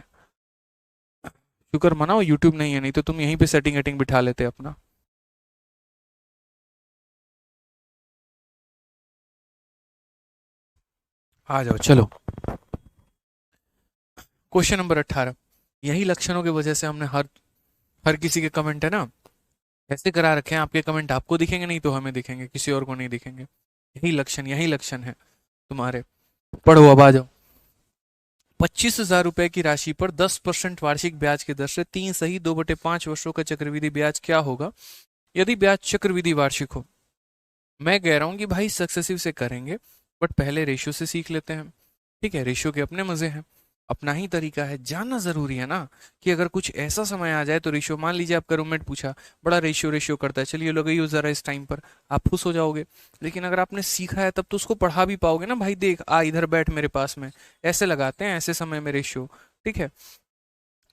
शुक्र मनाओ यूट्यूब नहीं है, नहीं तो तुम यहीं पे सेटिंग एटिंग बिठा लेते अपना। आ जाओ चलो। क्वेश्चन नंबर 18, यही लक्षणों की वजह से हमने हर हर किसी के कमेंट है ना ऐसे करा रखे हैं, आपके कमेंट आपको दिखेंगे नहीं तो हमें दिखेंगे, किसी और को नहीं दिखेंगे। यही लक्षण है तुम्हारे। पढ़ो, अब आ जाओ। 25,000 रुपए की राशि पर 10% वार्षिक ब्याज की दर से 3 सही 2/5 वर्षों का चक्रवृद्धि ब्याज क्या होगा यदि ब्याज चक्रवृद्धि वार्षिक हो। मैं कह रहा हूं कि भाई सक्सेसिव से करेंगे, बट पहले रेशियो से सीख लेते हैं। ठीक है, रेशियो के अपने मजे हैं, अपना ही तरीका है, जानना जरूरी है ना कि अगर कुछ ऐसा समय आ जाए तो रेशियो, मान लीजिए आपका रूममेट पूछा बड़ा रेशियो रेशियो करता है, चलिए लगाइए जरा इस टाइम पर, आप खुश हो जाओगे। लेकिन अगर आपने सीखा है तब तो उसको पढ़ा भी पाओगे ना, भाई देख आ इधर बैठ मेरे पास में, ऐसे लगाते हैं ऐसे समय में रेशियो। ठीक है,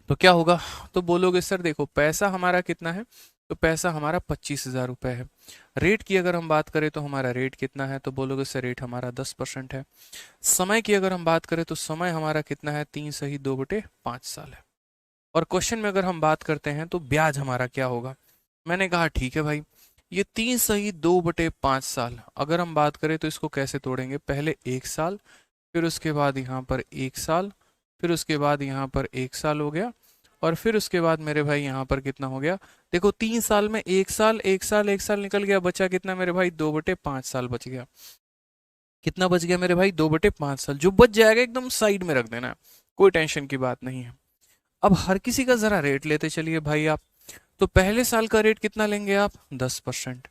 तो क्या होगा, तो बोलोगे सर देखो पैसा हमारा कितना है, तो पैसा हमारा 25,000 रुपये है। रेट की अगर हम बात करें तो हमारा रेट कितना है, तो बोलोगे सर रेट हमारा 10% है। समय की अगर हम बात करें तो समय हमारा कितना है, 3 सही 2/5 साल है। और क्वेश्चन में अगर हम बात करते हैं तो ब्याज हमारा क्या होगा। मैंने कहा ठीक है भाई, ये 3 सही 2/5 साल, अगर हम बात करें तो इसको कैसे तोड़ेंगे, पहले 1 साल, फिर उसके बाद यहाँ पर 1 साल, फिर उसके बाद यहाँ पर 1 साल हो गया, और फिर उसके बाद मेरे भाई यहाँ पर कितना हो गया। देखो 3 साल में 1 साल 1 साल 1 साल निकल गया, बचा कितना मेरे भाई, 2/5 साल बच गया। कितना बच गया मेरे भाई, 2/5 साल। जो बच जाएगा एकदम साइड में रख देना, कोई टेंशन की बात नहीं है। अब हर किसी का जरा रेट लेते चलिए भाई आप। तो पहले साल का रेट कितना लेंगे आप, 10%।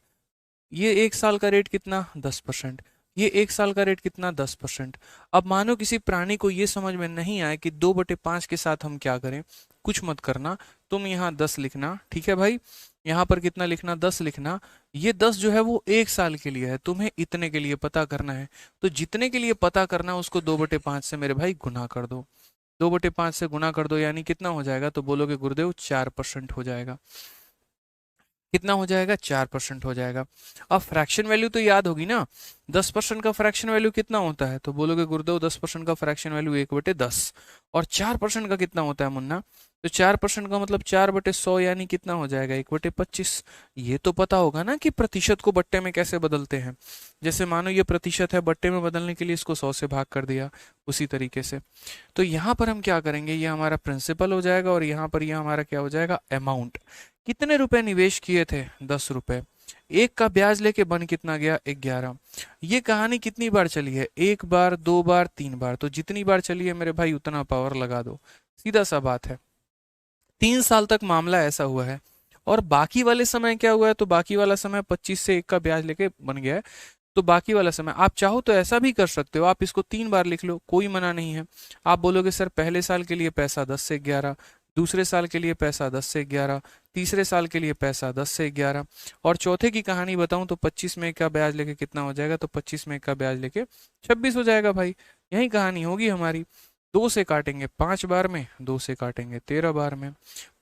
ये 1 साल का रेट कितना, 10%। ये 1 साल का रेट कितना, 10%। अब मानो किसी प्राणी को ये समझ में नहीं आए कि 2/5 के साथ हम क्या करें, कुछ मत करना, तुम यहाँ 10 लिखना, ठीक है भाई, यहाँ पर कितना लिखना, 10 लिखना। ये 10 जो है वो 1 साल के लिए है, तुम्हें इतने के लिए पता करना है, तो जितने के लिए पता करना है उसको 2/5 से मेरे भाई गुना कर दो। 2/5 से गुना कर दो यानी कितना हो जाएगा, तो बोलोगे गुरुदेव 4% हो जाएगा। कितना हो जाएगा, 4% हो जाएगा। अब फ्रैक्शन वैल्यू तो याद होगी ना, 10% का फ्रैक्शन वैल्यू कितना होता है, तो बोलोगे गुरुदेव 10% का फ्रैक्शन वैल्यू 1/10। और 4% का कितना होता है मुन्ना, तो 4% का मतलब 4/100 यानी कितना हो जाएगा, 1/25। ये तो पता होगा ना कि प्रतिशत को बट्टे में कैसे बदलते हैं। जैसे मानो ये प्रतिशत है, बट्टे में बदलने के लिए इसको 100 से भाग कर दिया, उसी तरीके से। तो यहाँ पर हम क्या करेंगे, ये हमारा प्रिंसिपल हो जाएगा, और यहाँ पर यह हमारा क्या हो जाएगा, अमाउंट। कितने रुपए निवेश किए थे, 10 रुपए। एक का ब्याज लेके बन कितना गया, 11। ये कहानी कितनी बार चली है, 1 बार 2 बार 3 बार, तो जितनी बार चली है मेरे भाई उतना पावर लगा दो, सीधा सा बात है। 3 साल तक मामला ऐसा हुआ है। और बाकी वाले समय क्या हुआ है, तो बाकी वाला समय 25 से 1 का ब्याज लेके बन गया है। तो बाकी वाला समय आप चाहो तो ऐसा भी कर सकते हो, आप इसको 3 बार लिख लो, कोई मना नहीं है। आप बोलोगे सर पहले साल के लिए पैसा 10 से 11, दूसरे साल के लिए पैसा 10 से 11, तीसरे साल के लिए पैसा 10 से 11, और चौथे की कहानी बताऊं तो 25 में का ब्याज लेके कितना हो जाएगा, तो 25 में का ब्याज लेके 26 हो जाएगा भाई। यही कहानी होगी हमारी। 2 से काटेंगे 5 बार में, 2 से काटेंगे 13 बार में।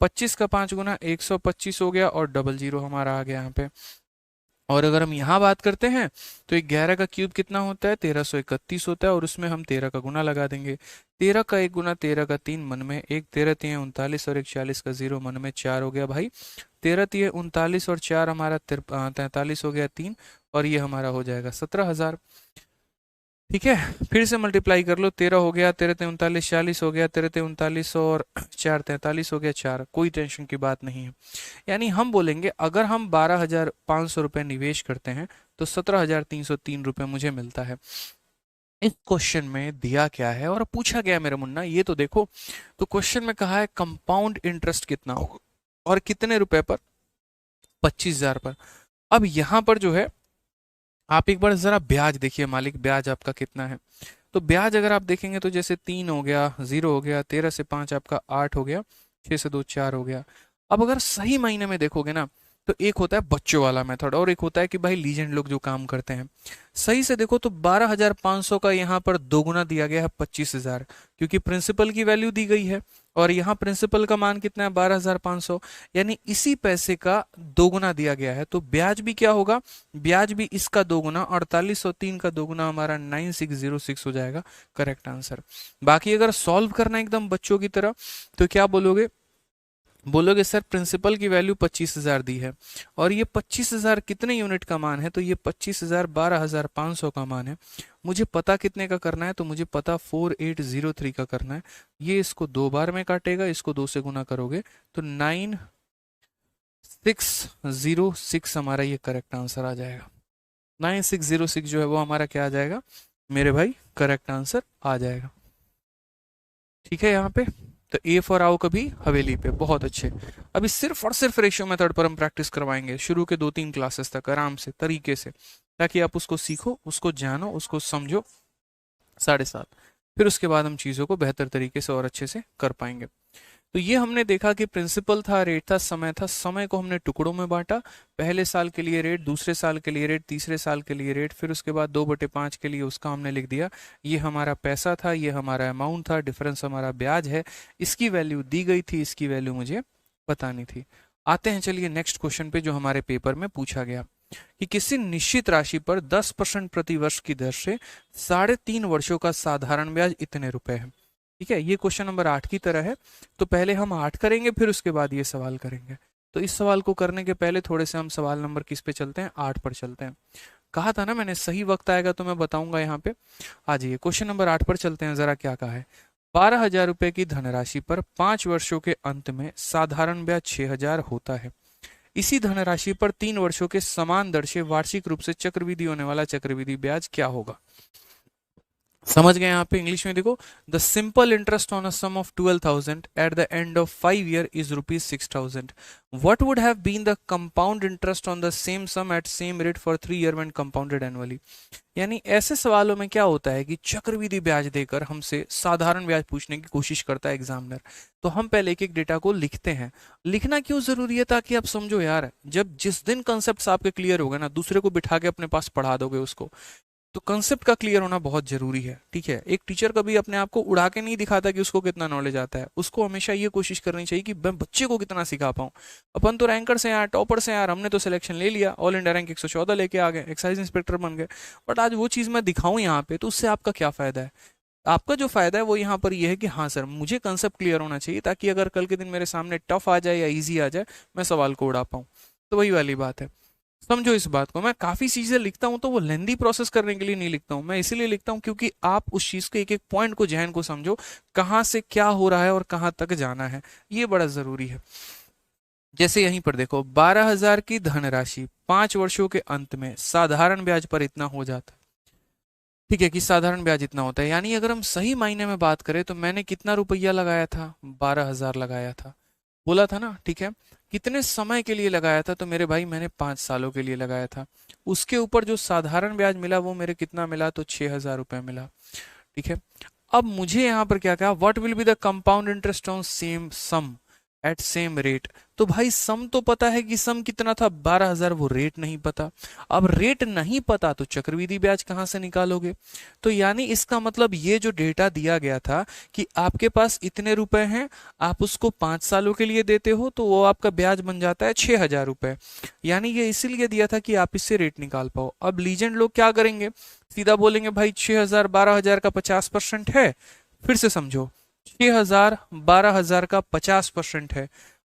25 का 5 गुना 125 हो गया, और डबल जीरो हमारा आ गया यहाँ पे। और अगर हम यहाँ बात करते हैं तो 11 का क्यूब कितना होता है, 1331 होता है, और उसमें हम 13 का गुना लगा देंगे। 13 का 1 गुना 13 का 3, मन में 1, 13 3 39, और 1 40 का 0, मन में 4 हो गया भाई। 13 3 39 और 4 हमारा 43 हो गया 3, और ये हमारा हो जाएगा 17,000। ठीक है, फिर से मल्टीप्लाई कर लो, 13 हो गया, 13 ते 39 40 हो गया, 13 ते 39 और 4 43 हो गया 4, कोई टेंशन की बात नहीं है। यानी हम बोलेंगे अगर हम 12,500 रुपये निवेश करते हैं तो 17,303 रुपये मुझे मिलता है। इस क्वेश्चन में दिया क्या है और पूछा गया मेरे मुन्ना, ये तो देखो। तो क्वेश्चन में कहा है कंपाउंड इंटरेस्ट कितना होगा और कितने रुपए पर, 25,000 पर। अब यहाँ पर जो है आप एक बार जरा ब्याज देखिए मालिक, ब्याज आपका कितना है। तो ब्याज अगर आप देखेंगे तो जैसे 3 हो गया, 0 हो गया, 13 से 5 आपका 8 हो गया, 6 से 2 4 हो गया। अब अगर सही मायने में देखोगे ना, तो एक होता है बच्चों वाला मेथड, और एक होता है कि भाई लीजेंड लोग जो काम करते हैं। सही से देखो तो 12,500 का यहाँ पर दोगुना दिया गया है 25,000, क्योंकि प्रिंसिपल की वैल्यू दी गई है, और यहाँ प्रिंसिपल का मान कितना है, 12,500, यानी इसी पैसे का दोगुना दिया गया है। तो ब्याज भी क्या होगा, ब्याज भी इसका दोगुना, 4803 का दोगुना हमारा 9606 हो जाएगा करेक्ट आंसर। बाकी अगर सॉल्व करना एकदम बच्चों की तरह तो क्या बोलोगे, बोलोगे सर प्रिंसिपल की वैल्यू 25,000 दी है और ये 25,000 कितने यूनिट का मान है, तो ये 25,000 12,500 का मान है। मुझे पता कितने का करना है, तो मुझे पता 4803 का करना है। ये इसको 2 बार में काटेगा, इसको 2 से गुना करोगे तो 9606 हमारा ये करेक्ट आंसर आ जाएगा। 9606 जो है वो हमारा क्या आ जाएगा मेरे भाई, करेक्ट आंसर आ जाएगा। ठीक है यहाँ पे, तो ए फॉर आओ कभी हवेली पे, बहुत अच्छे। अभी सिर्फ और सिर्फ रेशियो मेथड पर हम प्रैक्टिस करवाएंगे शुरू के 2-3 क्लासेस तक आराम से तरीके से, ताकि आप उसको सीखो, उसको जानो, उसको समझो 7.5। फिर उसके बाद हम चीज़ों को बेहतर तरीके से और अच्छे से कर पाएंगे। तो ये हमने देखा कि प्रिंसिपल था, रेट था, समय था। समय को हमने टुकड़ों में बांटा, पहले साल के लिए रेट, दूसरे साल के लिए रेट, तीसरे साल के लिए रेट, फिर उसके बाद 2/5 के लिए उसका हमने लिख दिया। ये हमारा पैसा था, ये हमारा अमाउंट था, डिफरेंस हमारा ब्याज है। इसकी वैल्यू दी गई थी, इसकी वैल्यू मुझे बतानी थी। आते हैं चलिए नेक्स्ट क्वेश्चन पे जो हमारे पेपर में पूछा गया कि किसी निश्चित राशि पर 10% प्रति वर्ष की दर से 3.5 वर्षों का साधारण ब्याज इतने रुपए है। ठीक है, ये क्वेश्चन नंबर 8 की तरह है। तो पहले हम 8 करेंगे, फिर उसके बाद ये सवाल करेंगे। तो इस सवाल को करने के पहले थोड़े से हम सवाल नंबर किस पे चलते हैं, 8 पर चलते हैं। कहा था ना मैंने, सही वक्त आएगा तो मैं बताऊंगा यहाँ पे। आ जाइए क्वेश्चन नंबर 8 पर चलते हैं, जरा क्या कहा है। 12,000 रुपए की धनराशि पर 5 वर्षों के अंत में साधारण ब्याज 6,000 होता है। इसी धनराशि पर 3 वर्षों के समान दर से वार्षिक रूप से चक्रवृद्धि होने वाला चक्रवृद्धि ब्याज क्या होगा। समझ गए यहाँ पे, इंग्लिश में देखो, the simple interest on a sum of 12,000 at the end of 5 year is ₹6,000। What would have been the compound interest on the same sum at same rate for 3 year when compounded annually. यानी ऐसे सवालों में क्या होता है कि चक्रवृद्धि ब्याज देकर हमसे साधारण ब्याज पूछने की कोशिश करता है एग्जामिनर। तो हम पहले एक एक डेटा को लिखते हैं। लिखना क्यों जरूरी है, ताकि आप समझो यार, जब जिस दिन कंसेप्ट आपके क्लियर हो गए ना, दूसरे को बिठा के अपने पास पढ़ा दोगे उसको। तो कंसेप्ट का क्लियर होना बहुत जरूरी है। ठीक है, एक टीचर कभी अपने आप को उड़ा के नहीं दिखाता कि उसको कितना नॉलेज आता है। उसको हमेशा ये कोशिश करनी चाहिए कि मैं बच्चे को कितना सिखा पाऊं। अपन तो रैंकर से यार, टॉपर से यार, हमने तो सिलेक्शन ले लिया, ऑल इंडिया रैंक 114 लेके आ गए, एक्साइज इंस्पेक्टर बन गए। बट आज वो चीज़ मैं दिखाऊं यहाँ पे, तो उससे आपका क्या फायदा है। आपका जो फायदा है वो यहाँ पर ये है कि हाँ सर, मुझे कंसेप्ट क्लियर होना चाहिए, ताकि अगर कल के दिन मेरे सामने टफ आ जाए या ईजी आ जाए, मैं सवाल को उड़ा पाऊँ। तो वही वाली बात है, समझो इस बात को। मैं काफी चीजें लिखता हूं तो वो लेंदी प्रोसेस करने के लिए नहीं लिखता हूं, मैं इसीलिए लिखता हूं क्योंकि आप उस चीज के एक एक पॉइंट को, जहन को समझो, कहां से क्या हो रहा है और कहां तक जाना है, ये बड़ा जरूरी है। जैसे यहीं पर देखो, 12,000 की धनराशि 5 वर्षों के अंत में साधारण ब्याज पर इतना हो जाता है। ठीक है, कि साधारण ब्याज इतना होता है, यानी अगर हम सही मायने में बात करें तो मैंने कितना रुपया लगाया था, 12,000 लगाया था, बोला था ना। ठीक है, कितने समय के लिए लगाया था, तो मेरे भाई मैंने 5 सालों के लिए लगाया था। उसके ऊपर जो साधारण ब्याज मिला वो मेरे कितना मिला, तो 6,000 रुपये मिला। ठीक है, अब मुझे यहाँ पर क्या कहा, what will be the compound interest on same sum at same rate. तो भाई सम तो पता है कि सम कितना था, 12,000, वो रेट नहीं पता। अब रेट नहीं पता तो चक्रवृद्धि ब्याज कहाँ से निकालोगे। तो यानी इसका मतलब ये जो डेटा दिया गया था कि आपके पास इतने रुपए हैं, आप उसको 5 सालों के लिए देते हो, तो वो आपका ब्याज बन जाता है 6,000 रुपए। यानी ये इसीलिए दिया था कि आप इससे रेट निकाल पाओ। अब लीजेंड लोग क्या करेंगे, सीधा बोलेंगे भाई 6,000 12,000 का 50% है। फिर से समझो, 6,000 12,000 का 50% है,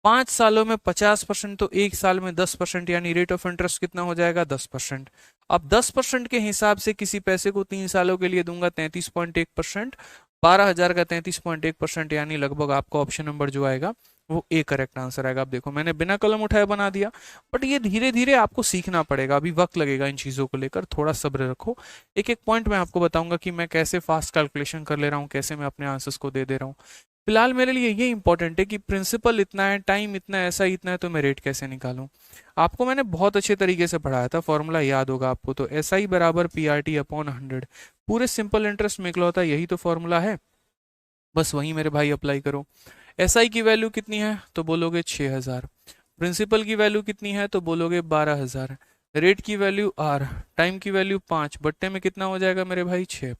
5 सालों में 50%, तो एक साल में 10%, यानी रेट ऑफ इंटरेस्ट कितना हो जाएगा, 10%। अब 10% के हिसाब से किसी पैसे को 3 सालों के लिए दूंगा 33.1%, 12,000 का 33.1%, यानी लगभग आपका ऑप्शन नंबर जो आएगा वो ए करेक्ट आंसर आएगा। आप देखो मैंने बिना कलम उठाए बना दिया, बट ये धीरे धीरे आपको सीखना पड़ेगा, अभी वक्त लगेगा इन चीज़ों को लेकर, थोड़ा सब्र रखो। एक एक पॉइंट मैं आपको बताऊंगा कि मैं कैसे फास्ट कैलकुलेशन कर ले रहा हूँ, कैसे मैं अपने आंसर्स को दे दे रहा हूँ। फिलहाल मेरे लिए ये इंपॉर्टेंट है कि प्रिंसिपल इतना है, टाइम इतना है, ऐसा इतना है, तो मैं रेट कैसे निकालूं। आपको मैंने बहुत अच्छे तरीके से पढ़ाया था, फॉर्मूला याद होगा आपको, तो SI बराबर PRT/100। पूरे सिंपल इंटरेस्ट में इकलौता यही तो फॉर्मूला है, बस वही मेरे भाई अप्लाई करो। SI की वैल्यू कितनी है, तो बोलोगे 6,000। प्रिंसिपल की वैल्यू कितनी है, तो बोलोगे 12,000। रेट की वैल्यू R, टाइम की वैल्यू 5, बट्टे में कितना हो जाएगा मेरे भाई 6।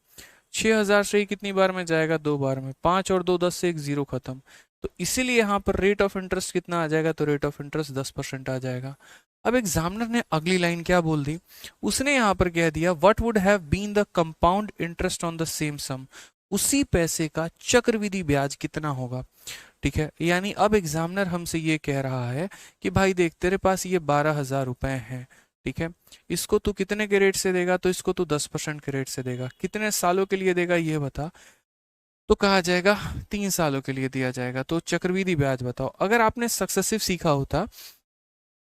6,000 से ही कितनी बार में जाएगा, 2 बार में, 5 और 2 10 से एक जीरो खत्म। तो इसीलिए यहाँ पर रेट ऑफ इंटरेस्ट कितना आ जाएगा, तो रेट ऑफ इंटरेस्ट 10% आ जाएगा। अब एग्जामिनर ने अगली लाइन क्या बोल दी, उसने यहाँ पर कह दिया what would have been the compound interest on the same sum. उसी पैसे का चक्रवृद्धि ब्याज कितना होगा। ठीक है, यानी अब एग्जामिनर हमसे ये कह रहा है कि भाई देख तेरे पास ये 12,000 रुपए हैं, ठीक है, इसको तू कितने के रेट से देगा, तो इसको तू 10% के रेट से देगा, कितने सालों के लिए देगा ये बता, तो कहा जाएगा 3 सालों के लिए दिया जाएगा। तो चक्रवृद्धि ब्याज बताओ। अगर आपने सक्सेसिव सीखा होता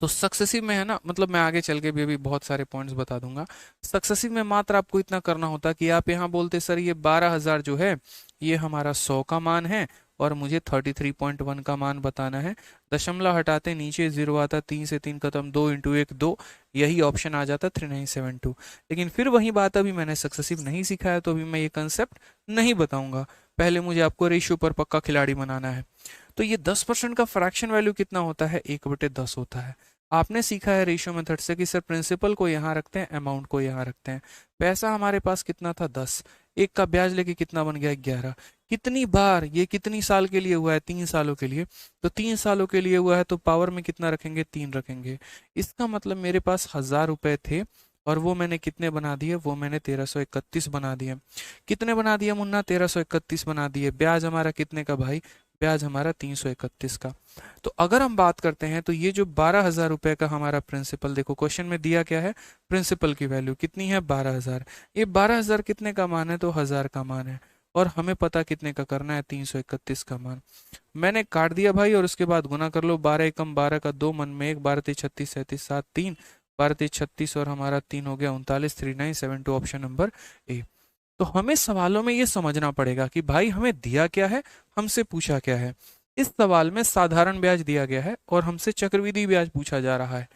तो सक्सेसिव में है ना, मतलब मैं आगे चल के भी अभी बहुत सारे पॉइंट्स बता दूंगा। सक्सेसिव में मात्र आपको इतना करना होता कि आप यहाँ बोलते सर ये 12,000 जो है ये हमारा 100 का मान है और मुझे 33.1 का मान बताना है। दशमलव हटाते नीचे जीरो आता, 3 से 3 खत्म, 2 इंटू 1 2, यही ऑप्शन आ जाता 3972। लेकिन फिर वही बात, अभी मैंने सक्सेसिव नहीं सीखा है तो अभी मैं ये कंसेप्ट नहीं बताऊंगा। पहले मुझे आपको रेशियो पर पक्का खिलाड़ी बनाना है। तो ये 10% का फ्रैक्शन वैल्यू कितना होता है, 1/10 होता है। आपने सीखा है रेशियो मेथड से कि सर प्रिंसिपल को यहाँ रखते हैं, अमाउंट को यहाँ रखते हैं। पैसा हमारे पास कितना था 10, एक का ब्याज लेके कितना बन गया 11। कितनी बार, ये कितनी साल के लिए हुआ है, 3 सालों के लिए, तो 3 सालों के लिए हुआ है तो पावर में कितना रखेंगे, 3 रखेंगे। इसका मतलब मेरे पास 1,000 रुपए थे और वो मैंने कितने बना दिए, वो मैंने 1331 बना दिए। कितने बना दिए मुन्ना, 1331 बना दिए। ब्याज हमारा कितने का भाई, ब्याज हमारा 331 का। तो अगर हम बात करते हैं तो ये जो 12,000 रुपए का हमारा प्रिंसिपल, देखो क्वेश्चन में दिया क्या है, प्रिंसिपल की वैल्यू कितनी है 12,000। ये 12,000 कितने का मान है, तो 1,000 का मान है और हमें पता कितने का करना है, 331 का मान। मैंने काट दिया भाई और उसके बाद गुना कर लो, 12 एकम 12 का 2 मन में 1, 12 3 36 37 7 3, 12 3 36 और हमारा 3 हो गया 39, 3972 ऑप्शन नंबर ए। तो हमें सवालों में ये समझना पड़ेगा कि भाई हमें दिया क्या है, हमसे पूछा क्या है। इस सवाल में साधारण ब्याज दिया गया है और हमसे चक्रवृद्धि ब्याज पूछा जा रहा है।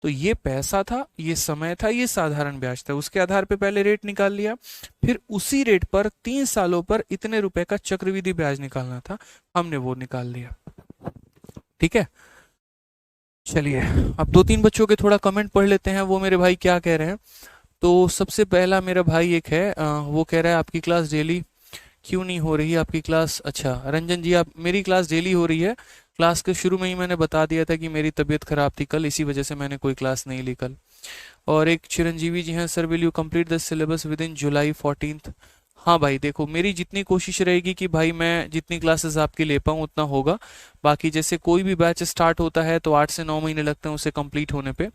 तो ये पैसा था, ये समय था, ये साधारण ब्याज था, उसके आधार पे पहले रेट निकाल लिया, फिर उसी रेट पर 3 सालों पर इतने रुपए का चक्रवृद्धि ब्याज निकालना था, हमने वो निकाल लिया। ठीक है, चलिए अब 2-3 बच्चों के थोड़ा कमेंट पढ़ लेते हैं, वो मेरे भाई क्या कह रहे हैं। तो सबसे पहला मेरा भाई एक है, वो कह रहा है आपकी क्लास डेली क्यों नहीं हो रही है आपकी क्लास। अच्छा रंजन जी, आप, मेरी क्लास डेली हो रही है। क्लास के शुरू में ही मैंने बता दिया था कि मेरी तबीयत खराब थी कल, इसी वजह से मैंने कोई क्लास नहीं ली कल। और एक चिरंजीवी जी हैं, sir will you complete the syllabus with in July 14th। हाँ भाई देखो, मेरी जितनी कोशिश रहेगी कि भाई मैं जितनी क्लासेस आपकी ले पाऊँ उतना होगा। बाकी जैसे कोई भी बैच स्टार्ट होता है तो 8 से 9 महीने लगते हैं उसे कंप्लीट होने पे,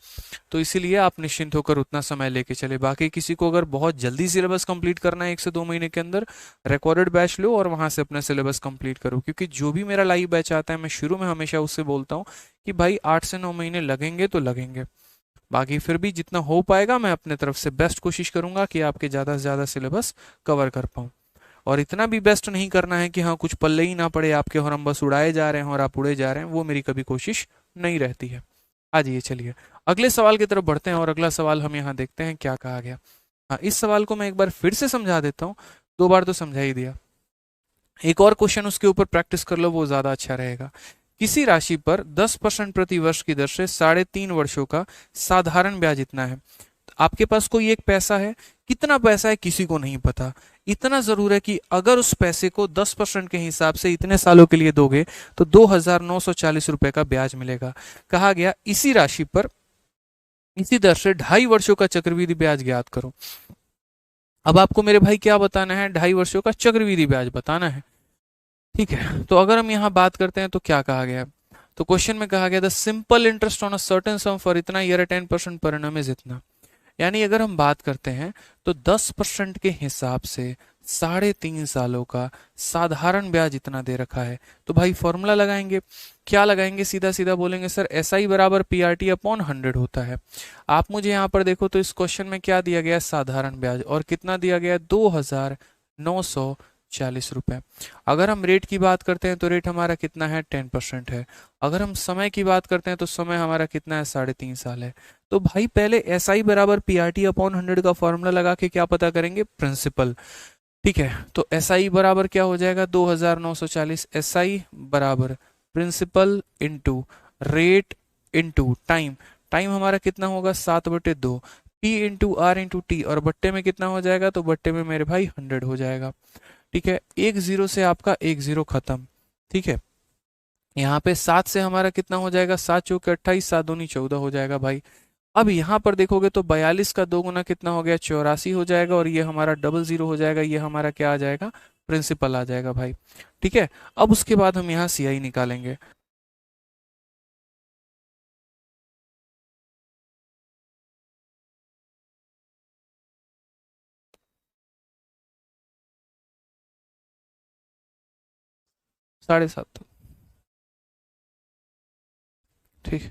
तो इसीलिए आप निश्चिंत होकर उतना समय लेके चले। बाकी किसी को अगर बहुत जल्दी सिलेबस कंप्लीट करना है 1 से 2 महीने के अंदर, रिकॉर्डेड बैच लो और वहां से अपना सिलेबस कंप्लीट करो। क्योंकि जो भी मेरा लाइव बैच आता है मैं शुरू में हमेशा उससे बोलता हूँ कि भाई 8 से 9 महीने लगेंगे तो लगेंगे, बाकी फिर भी जितना हो पाएगा मैं अपने तरफ से बेस्ट कोशिश करूंगा कि आपके ज़्यादा से ज़्यादा सिलेबस कवर कर पाऊँ। और इतना भी बेस्ट नहीं करना है कि हाँ कुछ पल्ले ही ना पड़े आपके और हम बस उड़ाए जा रहे हैं और आप उड़े जा रहे हैं, वो मेरी कभी कोशिश नहीं रहती है। आ जाइए चलिए अगले सवाल की तरफ बढ़ते हैं और अगला सवाल हम यहाँ देखते हैं क्या कहा गया। हाँ, इस सवाल को मैं एक बार फिर से समझा देता हूँ, 2 बार तो समझा ही दिया। एक और क्वेश्चन उसके ऊपर प्रैक्टिस कर लो, वो ज़्यादा अच्छा रहेगा। किसी राशि पर 10% प्रति वर्ष की दर से 3.5 वर्षों का साधारण ब्याज इतना है। आपके पास कोई एक पैसा है, कितना पैसा है किसी को नहीं पता। इतना जरूर है कि अगर उस पैसे को 10% के हिसाब से इतने सालों के लिए दोगे तो 2,940 रुपए का ब्याज मिलेगा। कहा गया इसी राशि पर इसी दर से 2.5 वर्षों का चक्रवृद्धि ब्याज ज्ञात करो। अब आपको मेरे भाई क्या बताना है, 2.5 वर्षों का चक्रवृद्धि ब्याज बताना है। ठीक है, तो अगर हम यहाँ बात करते हैं तो क्या कहा गया, तो क्वेश्चन में कहा गया the simple interest on a certain some for इतना ईयर 10% पर एनम इज इतना। यानी अगर हम बात करते हैं तो 10% के हिसाब से 3.5 सालों का साधारण ब्याज इतना दे रखा है। तो भाई फॉर्मूला लगाएंगे, क्या लगाएंगे, सीधा सीधा बोलेंगे सर एस आई बराबर पी आर टी अपॉन 100 होता है। आप मुझे यहाँ पर देखो तो इस क्वेश्चन में क्या दिया गया है, साधारण ब्याज, और कितना दिया गया है 2,940 रुपए। अगर हम रेट की बात करते हैं तो रेट हमारा कितना है 10% है। अगर हम समय की बात करते हैं तो समय हमारा कितना है 3.5 साल है। तो भाई पहले एस आई बराबर पी आर टी अपॉन 100 का फॉर्मूला लगा के क्या पता करेंगे, प्रिंसिपल। ठीक है, तो एस आई बराबर क्या हो जाएगा 2,940, एस आई बराबर principal into rate into time. Time हमारा कितना होगा 7/2, P into R into T, और बट्टे में कितना हो जाएगा, तो बट्टे में मेरे भाई 100 हो जाएगा। ठीक है, 1 0 से आपका 1 0 खत्म। ठीक है, यहाँ पे 7 से हमारा कितना हो जाएगा, 7 चौके 28, 7 दूनी 14 हो जाएगा भाई। अब यहाँ पर देखोगे तो 42 का 2 गुना कितना हो गया, 84 हो जाएगा, और ये हमारा 00 हो जाएगा, ये हमारा क्या आ जाएगा प्रिंसिपल आ जाएगा भाई। ठीक है, अब उसके बाद हम यहाँ सीआई निकालेंगे। साढ़े सात। ठीक,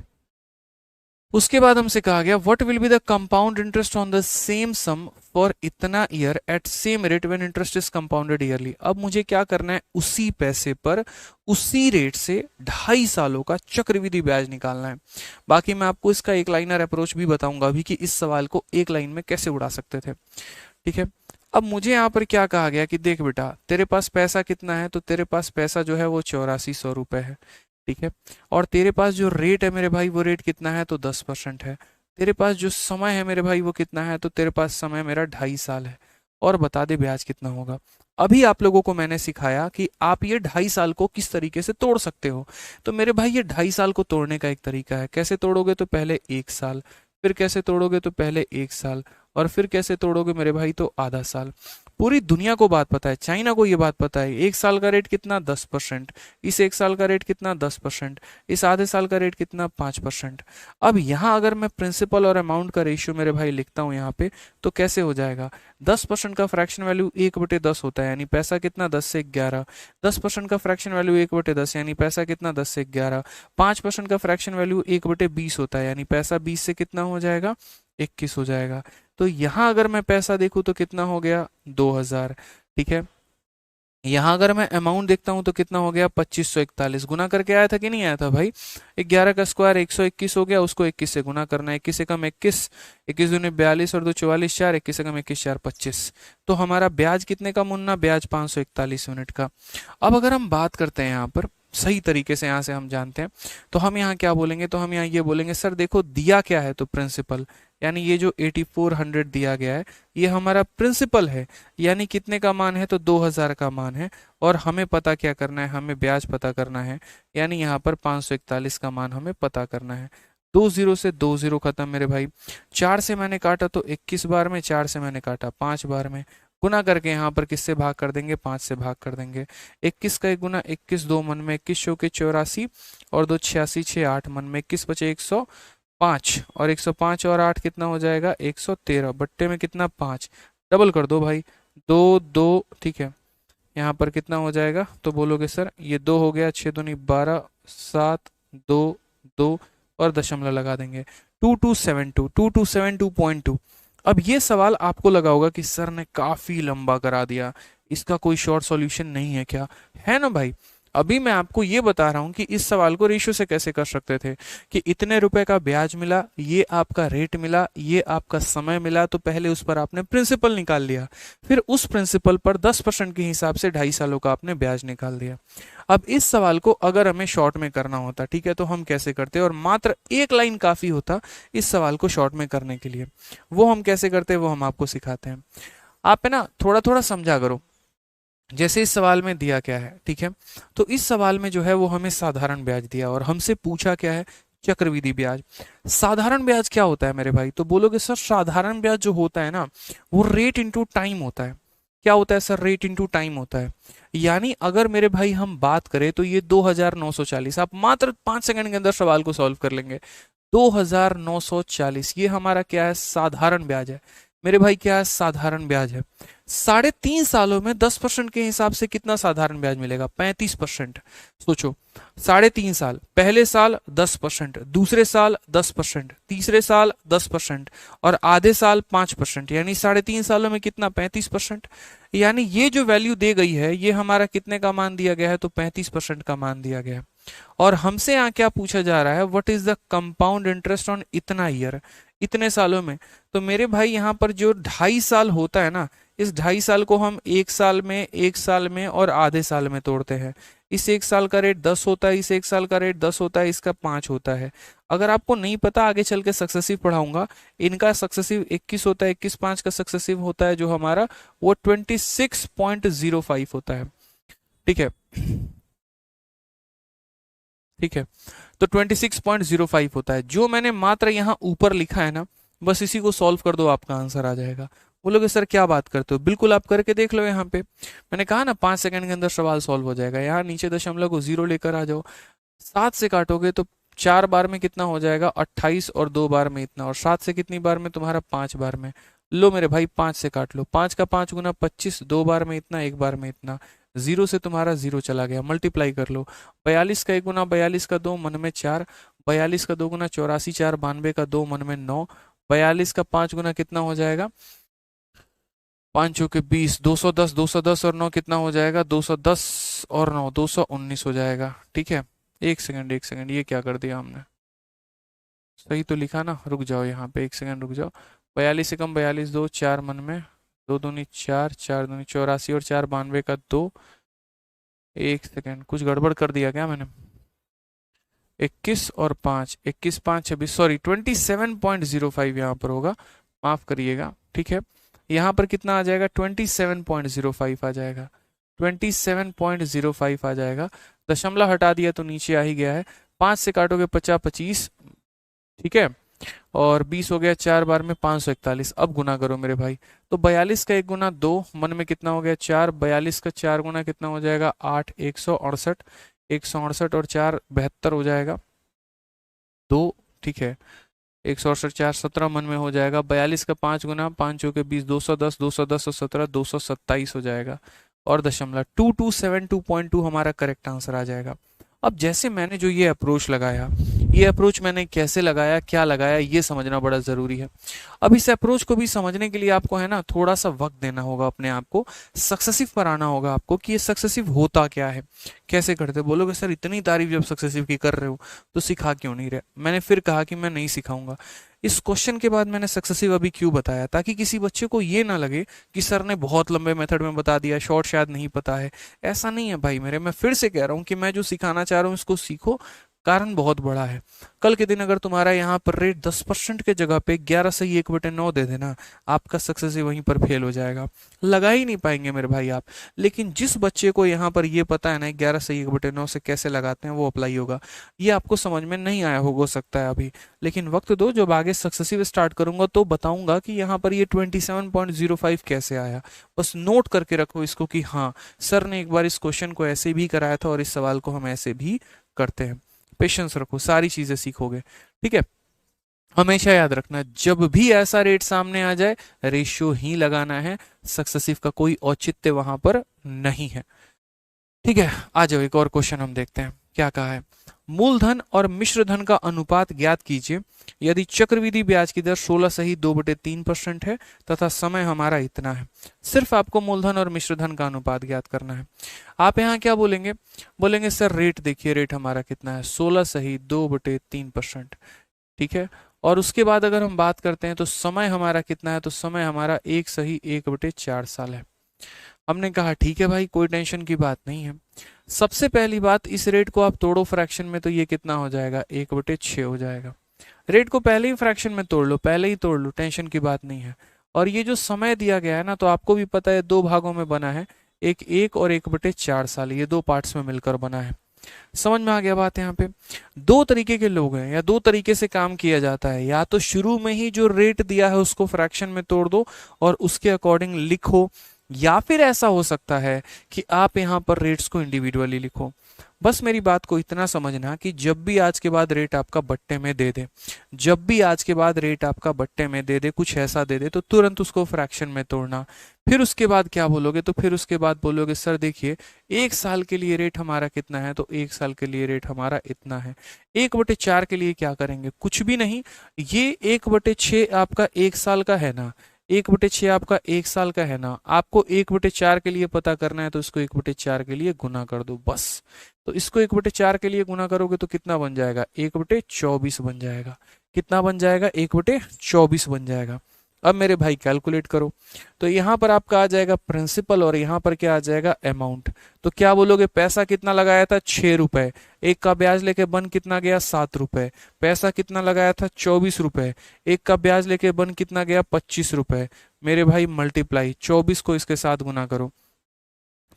उसके बाद हमसे कहा गया what will be the compound interest on the same sum for इतना year at same rate when interest is compounded yearly. अब मुझे क्या करना है, उसी पैसे पर उसी रेट से 2.5 सालों का चक्रवृद्धि ब्याज निकालना है। बाकी मैं आपको इसका एक लाइनर अप्रोच भी बताऊंगा अभी कि इस सवाल को एक लाइन में कैसे उड़ा सकते थे। ठीक है, अब मुझे यहाँ पर क्या कहा गया कि देख बेटा, तेरे पास पैसा कितना है, तो तेरे पास पैसा जो है वो 8400 रुपये है। ठीक है, और तेरे पास जो रेट है मेरे भाई, वो रेट कितना है, तो 10% है। तेरे पास जो समय है मेरे भाई वो कितना है, तो तेरे पास समय मेरा 2.5 साल है। और बता दे ब्याज कितना होगा। अभी आप लोगों को मैंने सिखाया कि आप ये 2.5 साल को किस तरीके से तोड़ सकते हो। तो मेरे भाई ये 2.5 साल को तोड़ने का एक तरीका है। कैसे तोड़ोगे, तो पहले 1 साल, फिर कैसे तोड़ोगे, तो पहले 1 साल, और फिर कैसे तोड़ोगे मेरे भाई, तो आधा साल। पूरी दुनिया को बात पता है, चाइना को ये बात पता है, 1 साल का रेट कितना, 10%। इस 1 साल का रेट कितना, 10%। इस आधे साल का रेट कितना, 5%। अब यहाँ अगर मैं प्रिंसिपल और अमाउंट का रेशियो मेरे भाई लिखता हूँ यहाँ पे, तो कैसे हो जाएगा, 10% का फ्रैक्शन वैल्यू 1/10 होता है, यानी पैसा कितना, 10 से 11। 10% का फ्रैक्शन वैल्यू 1/10, यानी पैसा कितना, 10 से 11। 5% का फ्रैक्शन वैल्यू 1/20 होता है, यानी पैसा 20 से कितना हो जाएगा, 21 हो जाएगा। तो यहाँ अगर मैं पैसा देखूं तो कितना हो गया, 2000। ठीक है, यहाँ अगर मैं अमाउंट देखता हूँ तो कितना हो गया, 2541। गुना करके आया था कि नहीं आया था भाई, 11 का स्क्वायर 121 हो गया, उसको 21 से गुना करना है। 21 से कम 21, 21 दूनी 42 और 2 44, 4, 21 से कम 21, 4 25। तो हमारा ब्याज कितने का मुन्ना, ब्याज 541 यूनिट का। अब अगर हम बात करते हैं यहाँ पर सही तरीके से, यहाँ से हम जानते हैं, तो हम यहाँ क्या बोलेंगे, तो हम यहाँ ये बोलेंगे सर देखो दिया क्या है, तो प्रिंसिपल, यानी ये जो 8400 दिया गया है ये हमारा प्रिंसिपल है, यानी कितने का मान है, तो 2000 का मान है। और हमें पता क्या करना है, हमें ब्याज पता करना है, यानी यहाँ पर 541 का मान हमें पता करना है। 20 से 20 खत्म मेरे भाई। 4 से मैंने काटा तो 21 बार में, 4 से मैंने काटा 5 बार में। गुना करके यहाँ पर किससे भाग कर देंगे, 5 से भाग कर देंगे। 21 का एक गुना 21, 2 मन में 21 चौके 84 और 2 86, 6 8 मन में 21 बचे 105, और 105 और 8 कितना हो जाएगा, 113। बट्टे में कितना, 5। डबल कर दो भाई, 2 2। ठीक है, यहाँ पर कितना हो जाएगा, तो बोलोगे सर ये 2 हो गया, 6 दूनी 12, 7 2 2 और दशमलव लगा देंगे, 2272, 2272.2। अब ये सवाल आपको लगा होगा कि सर ने काफी लंबा करा दिया, इसका कोई शॉर्ट सॉल्यूशन नहीं है क्या, है ना भाई। अभी मैं आपको ये बता रहा हूं कि इस सवाल को रेशियो से कैसे कर सकते थे, कि इतने रुपए का ब्याज मिला, ये आपका रेट मिला, ये आपका समय मिला, तो पहले उस पर आपने प्रिंसिपल निकाल लिया, फिर उस प्रिंसिपल पर 10% के हिसाब से 2.5 सालों का आपने ब्याज निकाल दिया। अब इस सवाल को अगर हमें शॉर्ट में करना होता, ठीक है, तो हम कैसे करते, और मात्र एक लाइन काफी होता इस सवाल को शॉर्ट में करने के लिए। वो हम कैसे करते हैं वो हम आपको सिखाते हैं। आप है ना थोड़ा थोड़ा समझा करो। जैसे इस सवाल में दिया क्या है, ठीक है, तो इस सवाल में जो है वो हमें साधारण ब्याज दिया और हमसे पूछा क्या है, चक्रवृद्धि ब्याज। साधारण ब्याज क्या होता है मेरे भाई, तो बोलोगे सर साधारण ब्याज जो होता है ना, वो रेट इनटू टाइम होता है। क्या होता है सर, रेट इनटू टाइम होता है। यानी अगर मेरे भाई हम बात करें तो ये 2940, आप मात्र 5 सेकंड के अंदर सवाल को सॉल्व कर लेंगे। 2940 ये हमारा क्या है, साधारण ब्याज है मेरे भाई, क्या है, साधारण ब्याज है। 3.5 सालों में 10% के हिसाब से कितना साधारण ब्याज मिलेगा, 35%। सोचो, 3.5 साल, पहले साल 10%, दूसरे साल 10%, तीसरे साल 10% और आधे साल 5%, यानी 3.5 सालों में कितना, 35%। यानी ये जो वैल्यू दी गई है ये हमारा कितने का मान दिया गया है, तो 35% का मान दिया गया है। और हमसे यहाँ क्या पूछा जा रहा है, what is the compound interest on इतना ईयर, इतने सालों में। तो मेरे भाई यहाँ पर जो 2.5 साल होता है ना, इस 2.5 साल को हम 1 साल में, 1 साल में और आधे साल में तोड़ते हैं। इस 1 साल का रेट 10 होता है, इस 1 साल का रेट 10 होता है, इसका 5 होता है। अगर आपको नहीं पता, आगे चल के सक्सेसिव पढ़ाऊंगा, इनका सक्सेसिव 21 होता है, 21 5 का सक्सेसिव होता है जो हमारा, वो 26.05 होता है। ठीक है, ठीक है, तो 26.05 होता है। जो मैंने मात्र यहाँ ऊपर लिखा है ना, बस इसी को सॉल्व कर दो, आपका आंसर आ जाएगा। बोलोगे सर क्या बात करते हो, बिल्कुल आप करके देख लो। यहाँ पे मैंने कहा ना 5 सेकंड के अंदर सवाल सॉल्व हो जाएगा। यहाँ नीचे दशमलव को 0 लेकर आ जाओ, 7 से काटोगे तो 4 बार में कितना हो जाएगा 28, और 2 बार में इतना, और 7 से कितनी बार में तुम्हारा 5 बार में। लो मेरे भाई 5 से काट लो, 5 का 5 गुना 25, 2 बार में इतना, 1 बार में इतना, 0 से तुम्हारा 0 चला गया, मल्टीप्लाई कर लो। 42 का 1 गुना 42 का 2 मन में 4, 42 का 2 गुना 84, 4 92 का 2 मन में 9, 42 का 5 गुना कितना हो जाएगा 5 चौके 20, 210, 210 और 9 कितना हो जाएगा 210 और 9 219 हो जाएगा। ठीक है, एक सेकंड एक सेकंड, ये क्या कर दिया हमने, सही तो लिखा ना, रुक जाओ यहाँ पे एक सेकंड रुक जाओ। 42 से कम 42, 2 4 मन में, 2 दूनी 4, 4 दूनी 84 और 4 92 का 2, एक सेकंड कुछ गड़बड़ कर दिया क्या मैंने, 21 और 5, 21 5 26, सॉरी 27.05 यहाँ पर होगा, माफ करिएगा। ठीक है, यहाँ पर कितना आ जाएगा 27.05 आ जाएगा, 27.05 आ जाएगा। दशमलव हटा दिया तो नीचे आ ही गया है। 5 से काटोगे 50 25, ठीक है, और 20 हो गया 4 बार में 541। अब गुना करो मेरे भाई, तो 42 का 1 गुना 2 मन में कितना हो गया 4, 42 का 4 गुना कितना हो जाएगा 8, 168, 168 और 4 72 हो जाएगा 2। ठीक है, 168 4 17 मन में हो जाएगा। 42 का 5 गुना 5 चौके 20, 210, 210 और 17 227 हो जाएगा, और दशमलव 2272.2 हमारा करेक्ट आंसर आ जाएगा। अब जैसे मैंने जो ये अप्रोच लगाया, ये अप्रोच मैंने कैसे लगाया, क्या लगाया, ये समझना बड़ा ज़रूरी है। अब इस अप्रोच को भी समझने के लिए आपको है ना थोड़ा सा वक्त देना होगा, अपने आप को सक्सेसिव पर आना होगा आपको कि ये सक्सेसिव होता क्या है, कैसे करते। बोलोगे सर इतनी तारीफ जब सक्सेसिव की कर रहे हो तो सिखा क्यों नहीं रहे। मैंने फिर कहा कि मैं नहीं सिखाऊंगा। इस क्वेश्चन के बाद मैंने सक्सेसिव अभी क्यों बताया, ताकि किसी बच्चे को ये ना लगे कि सर ने बहुत लंबे मेथड में बता दिया, शॉर्ट शायद नहीं पता है। ऐसा नहीं है भाई मेरे, मैं फिर से कह रहा हूँ कि मैं जो सिखाना चाह रहा हूँ इसको सीखो, कारण बहुत बड़ा है। कल के दिन अगर तुम्हारा यहाँ पर रेट 10% के जगह पे 11 सही 1/9 दे देना, आपका सक्सेस ही वहीं पर फेल हो जाएगा, लगा ही नहीं पाएंगे मेरे भाई आप। लेकिन जिस बच्चे को यहाँ पर ये पता है ना 11 सही 1/9 से कैसे लगाते हैं वो अप्लाई होगा। ये आपको समझ में नहीं आया हो सकता है अभी, लेकिन वक्त दो, जब आगे सक्सेसिव स्टार्ट करूंगा तो बताऊंगा कि यहाँ पर ये 27.05 कैसे आया। बस नोट करके रखो इसको कि हाँ सर ने एक बार इस क्वेश्चन को ऐसे भी कराया था और इस सवाल को हम ऐसे भी करते हैं। पेशेंस रखो, सारी चीजें सीखोगे। ठीक है, हमेशा याद रखना जब भी ऐसा रेट सामने आ जाए रेशियो ही लगाना है, सक्सेसिव का कोई औचित्य वहां पर नहीं है। ठीक है, आ जाओ एक और क्वेश्चन हम देखते हैं क्या कहा है। मूलधन और मिश्र धन का अनुपात ज्ञात कीजिए यदि चक्रवृद्धि ब्याज की दर 16 सही 2/3% है तथा समय हमारा इतना है। सिर्फ आपको मूलधन और मिश्र धन का अनुपात ज्ञात करना है। आप यहाँ क्या बोलेंगे, बोलेंगे सर रेट देखिए, रेट हमारा कितना है 16 सही 2/3%। ठीक है, और उसके बाद अगर हम बात करते हैं तो समय हमारा कितना है, तो समय हमारा 1 सही 1/4 साल है। हमने कहा ठीक है भाई कोई टेंशन की बात नहीं है। सबसे पहली बात, इस रेट को आप तोड़ो फ्रैक्शन में तो ये कितना हो जाएगा 1/6 हो जाएगा। रेट को पहले ही फ्रैक्शन में तोड़ लो, पहले ही तोड़ लो, टेंशन की बात नहीं है। और ये जो समय दिया गया है ना, तो आपको भी पता है 2 भागों में बना है, एक 1 और 1/4 साल, ये 2 पार्ट्स में मिलकर बना है। समझ में आ गया बात। यहाँ पे 2 तरीके के लोग हैं या 2 तरीके से काम किया जाता है, या तो शुरू में ही जो रेट दिया है उसको फ्रैक्शन में तोड़ दो और उसके अकॉर्डिंग लिखो, या फिर ऐसा हो सकता है कि आप यहाँ पर रेट्स को इंडिविजुअली लिखो। बस मेरी बात को इतना समझना कि जब भी आज के बाद रेट आपका बट्टे में दे दे, जब भी आज के बाद रेट आपका बट्टे में दे दे, कुछ ऐसा दे दे, तो तुरंत उसको फ्रैक्शन में तोड़ना। फिर उसके बाद क्या बोलोगे, तो फिर उसके बाद बोलोगे सर देखिए 1 साल के लिए रेट हमारा कितना है, तो 1 साल के लिए रेट हमारा इतना है। 1/4 के लिए क्या करेंगे, कुछ भी नहीं, ये 1/6 आपका 1 साल का है ना, 1/6 आपका 1 साल का है ना, आपको 1/4 के लिए पता करना है तो इसको 1/4 के लिए गुना कर दो बस। तो इसको 1/4 के लिए गुना करोगे तो कितना बन जाएगा 1/24 बन जाएगा। कितना बन जाएगा 1/24 बन जाएगा। अब मेरे भाई कैलकुलेट करो, तो यहाँ पर आपका आ जाएगा प्रिंसिपल और यहाँ पर क्या आ जाएगा अमाउंट। तो क्या बोलोगे, पैसा कितना लगाया था 6 रुपए, एक का ब्याज लेके बन कितना गया 7 रुपए, पैसा कितना लगाया था 24 रुपए, एक का ब्याज लेके बन कितना गया 25 रुपए। मेरे भाई मल्टीप्लाई 24 को इसके साथ गुना करो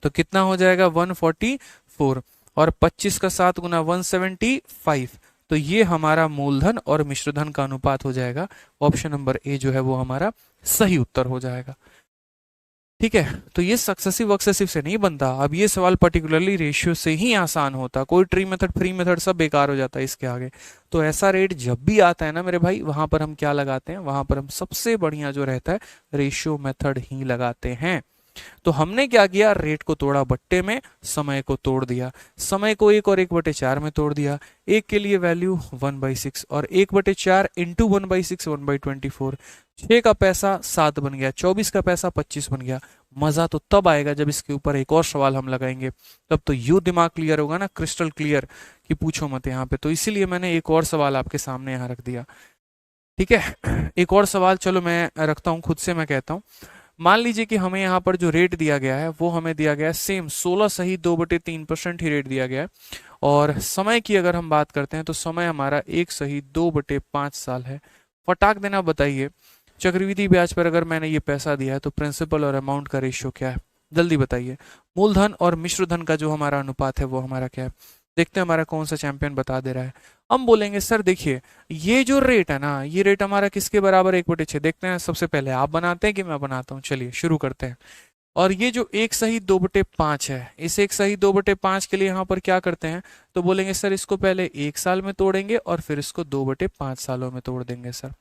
तो कितना हो जाएगा 144, और 25 का 7 गुना 175। तो ये हमारा मूलधन और मिश्रधन का अनुपात हो जाएगा। ऑप्शन नंबर ए जो है वो हमारा सही उत्तर हो जाएगा। ठीक है, तो ये सक्सेसिव सक्सेसिव से नहीं बनता। अब ये सवाल पर्टिकुलरली रेशियो से ही आसान होता, कोई ट्री मेथड फ्री मेथड सब बेकार हो जाता है इसके आगे। तो ऐसा रेट जब भी आता है ना मेरे भाई, वहां पर हम क्या लगाते हैं, वहां पर हम सबसे बढ़िया जो रहता है रेशियो मेथड ही लगाते हैं। तो हमने क्या किया, रेट को तोड़ा बट्टे में, समय को तोड़ दिया, समय को 1 और 1/4 में तोड़ दिया। एक के लिए वैल्यू 1/6 और 1/4 इंटू 1/6 1/24। 6 का पैसा 7 बन गया, 24 का पैसा 25 बन गया। मजा तो तब आएगा जब इसके ऊपर एक और सवाल हम लगाएंगे, तब तो यू दिमाग क्लियर होगा ना, क्रिस्टल क्लियर, कि पूछो मत यहाँ पे। तो इसीलिए मैंने एक और सवाल आपके सामने यहाँ रख दिया। ठीक है, एक और सवाल चलो मैं रखता हूँ, खुद से मैं कहता हूँ। मान लीजिए कि हमें यहाँ पर जो रेट दिया गया है वो हमें दिया गया है सेम 16 सही 2/3% ही रेट दिया गया है। और समय की अगर हम बात करते हैं तो समय हमारा 1 सही 2/5 साल है। फटाक देना बताइए, चक्रवृद्धि ब्याज पर अगर मैंने ये पैसा दिया है तो प्रिंसिपल और अमाउंट का रेशियो क्या है, जल्दी बताइए। मूलधन और मिश्र धन का जो हमारा अनुपात है वो हमारा क्या है, देखते हैं हमारा कौन सा चैंपियन बता दे रहा है। हम बोलेंगे सर देखिए ये जो रेट है ना, ये रेट हमारा किसके बराबर 1/6, देखते हैं सबसे पहले आप बनाते हैं कि मैं बनाता हूँ, चलिए शुरू करते हैं। और ये जो 1 सही 2/5 है, इस 1 सही 2/5 के लिए यहाँ पर क्या करते हैं, तो बोलेंगे सर इसको पहले 1 साल में तोड़ेंगे और फिर इसको 2/5 सालों में तोड़ देंगे सर।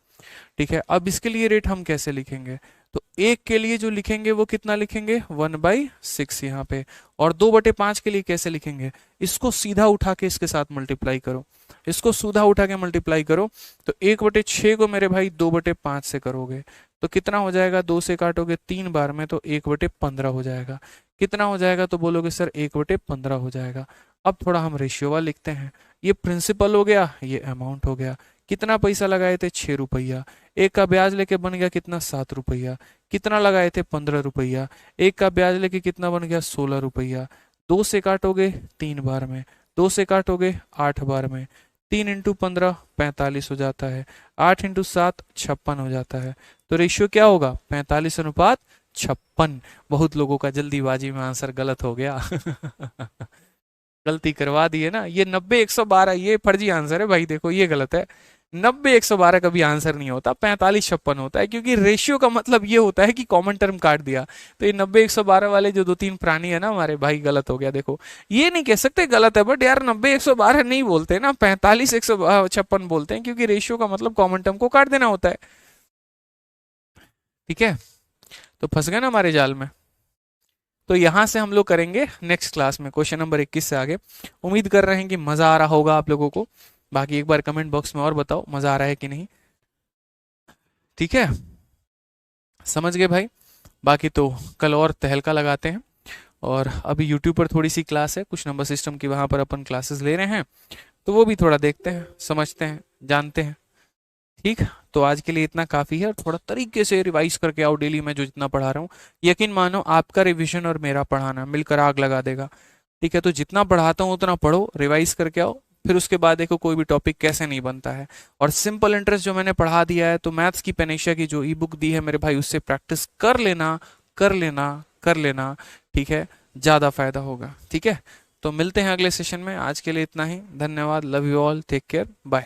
ठीक है, अब इसके लिए रेट हम कैसे लिखेंगे, तो 1 के लिए जो लिखेंगे वो कितना लिखेंगे 1/6 यहाँ पे। और 2/5 के लिए कैसे लिखेंगे, इसको सीधा उठा के इसके साथ मल्टीप्लाई करो, इसको सीधा उठा के मल्टीप्लाई करो। तो 1/6 को मेरे भाई 2/5 से करोगे तो कितना हो जाएगा, 2 से काटोगे 3 बार में तो 1/15 हो जाएगा। कितना हो जाएगा, तो बोलोगे सर 1/15 हो जाएगा। अब थोड़ा हम रेशियो वाला लिखते हैं, ये प्रिंसिपल हो गया, ये अमाउंट हो गया। कितना पैसा लगाए थे 6 रुपया, एक का ब्याज लेके बन गया कितना 7 रुपया। कितना लगाए थे 15 रुपया, एक का ब्याज लेके कितना बन गया 16 रुपया। 2 से काटोगे 3 बार में, 2 से काटोगे 8 बार में, 3 इंटू 15 45 हो जाता है, 8 इंटू 7 56 हो जाता है। तो रेशियो क्या होगा 45:56। बहुत लोगों का जल्दीबाजी में आंसर गलत हो गया गलती करवा दी है ना, ये 90:112 ये फर्जी आंसर है भाई, देखो ये गलत है। 90:112 कभी आंसर नहीं होता, 45:56 होता है, क्योंकि रेशियो का मतलब ये होता है कि कॉमन टर्म काट दिया। तो ये 90:112 वाले जो 2-3 प्राणी है ना हमारे भाई, गलत हो गया। देखो ये नहीं कह सकते गलत है, बट यार 90:112 नहीं बोलते ना, 45:156 बोलते हैं, क्योंकि रेशियो का मतलब कॉमन टर्म को काट देना होता है। ठीक है, तो फंस गए ना हमारे जाल में। तो यहां से हम लोग करेंगे नेक्स्ट क्लास में क्वेश्चन नंबर 21 से आगे। उम्मीद कर रहे हैं कि मजा आ रहा होगा आप लोगों को। बाकी एक बार कमेंट बॉक्स में और बताओ मजा आ रहा है कि नहीं। ठीक है, समझ गए भाई। बाकी तो कल और तहलका लगाते हैं। और अभी यूट्यूब पर थोड़ी सी क्लास है कुछ नंबर सिस्टम की, वहां पर अपन क्लासेस ले रहे हैं, तो वो भी थोड़ा देखते हैं, समझते हैं, जानते हैं। ठीक, तो आज के लिए इतना काफ़ी है। और थोड़ा तरीके से रिवाइज करके आओ डेली, मैं जो जितना पढ़ा रहा हूँ। यकीन मानो आपका रिवीजन और मेरा पढ़ाना मिलकर आग लगा देगा। ठीक है, तो जितना पढ़ाता हूँ उतना पढ़ो, रिवाइज करके आओ, फिर उसके बाद देखो कोई भी टॉपिक कैसे नहीं बनता है। और सिंपल इंटरेस्ट जो मैंने पढ़ा दिया है, तो मैथ्स की पेनेशिया की जो ई बुक दी है मेरे भाई, उससे प्रैक्टिस कर लेना, कर लेना, कर लेना। ठीक है, ज़्यादा फायदा होगा। ठीक है, तो मिलते हैं अगले सेशन में। आज के लिए इतना ही, धन्यवाद, love you all, take care, bye.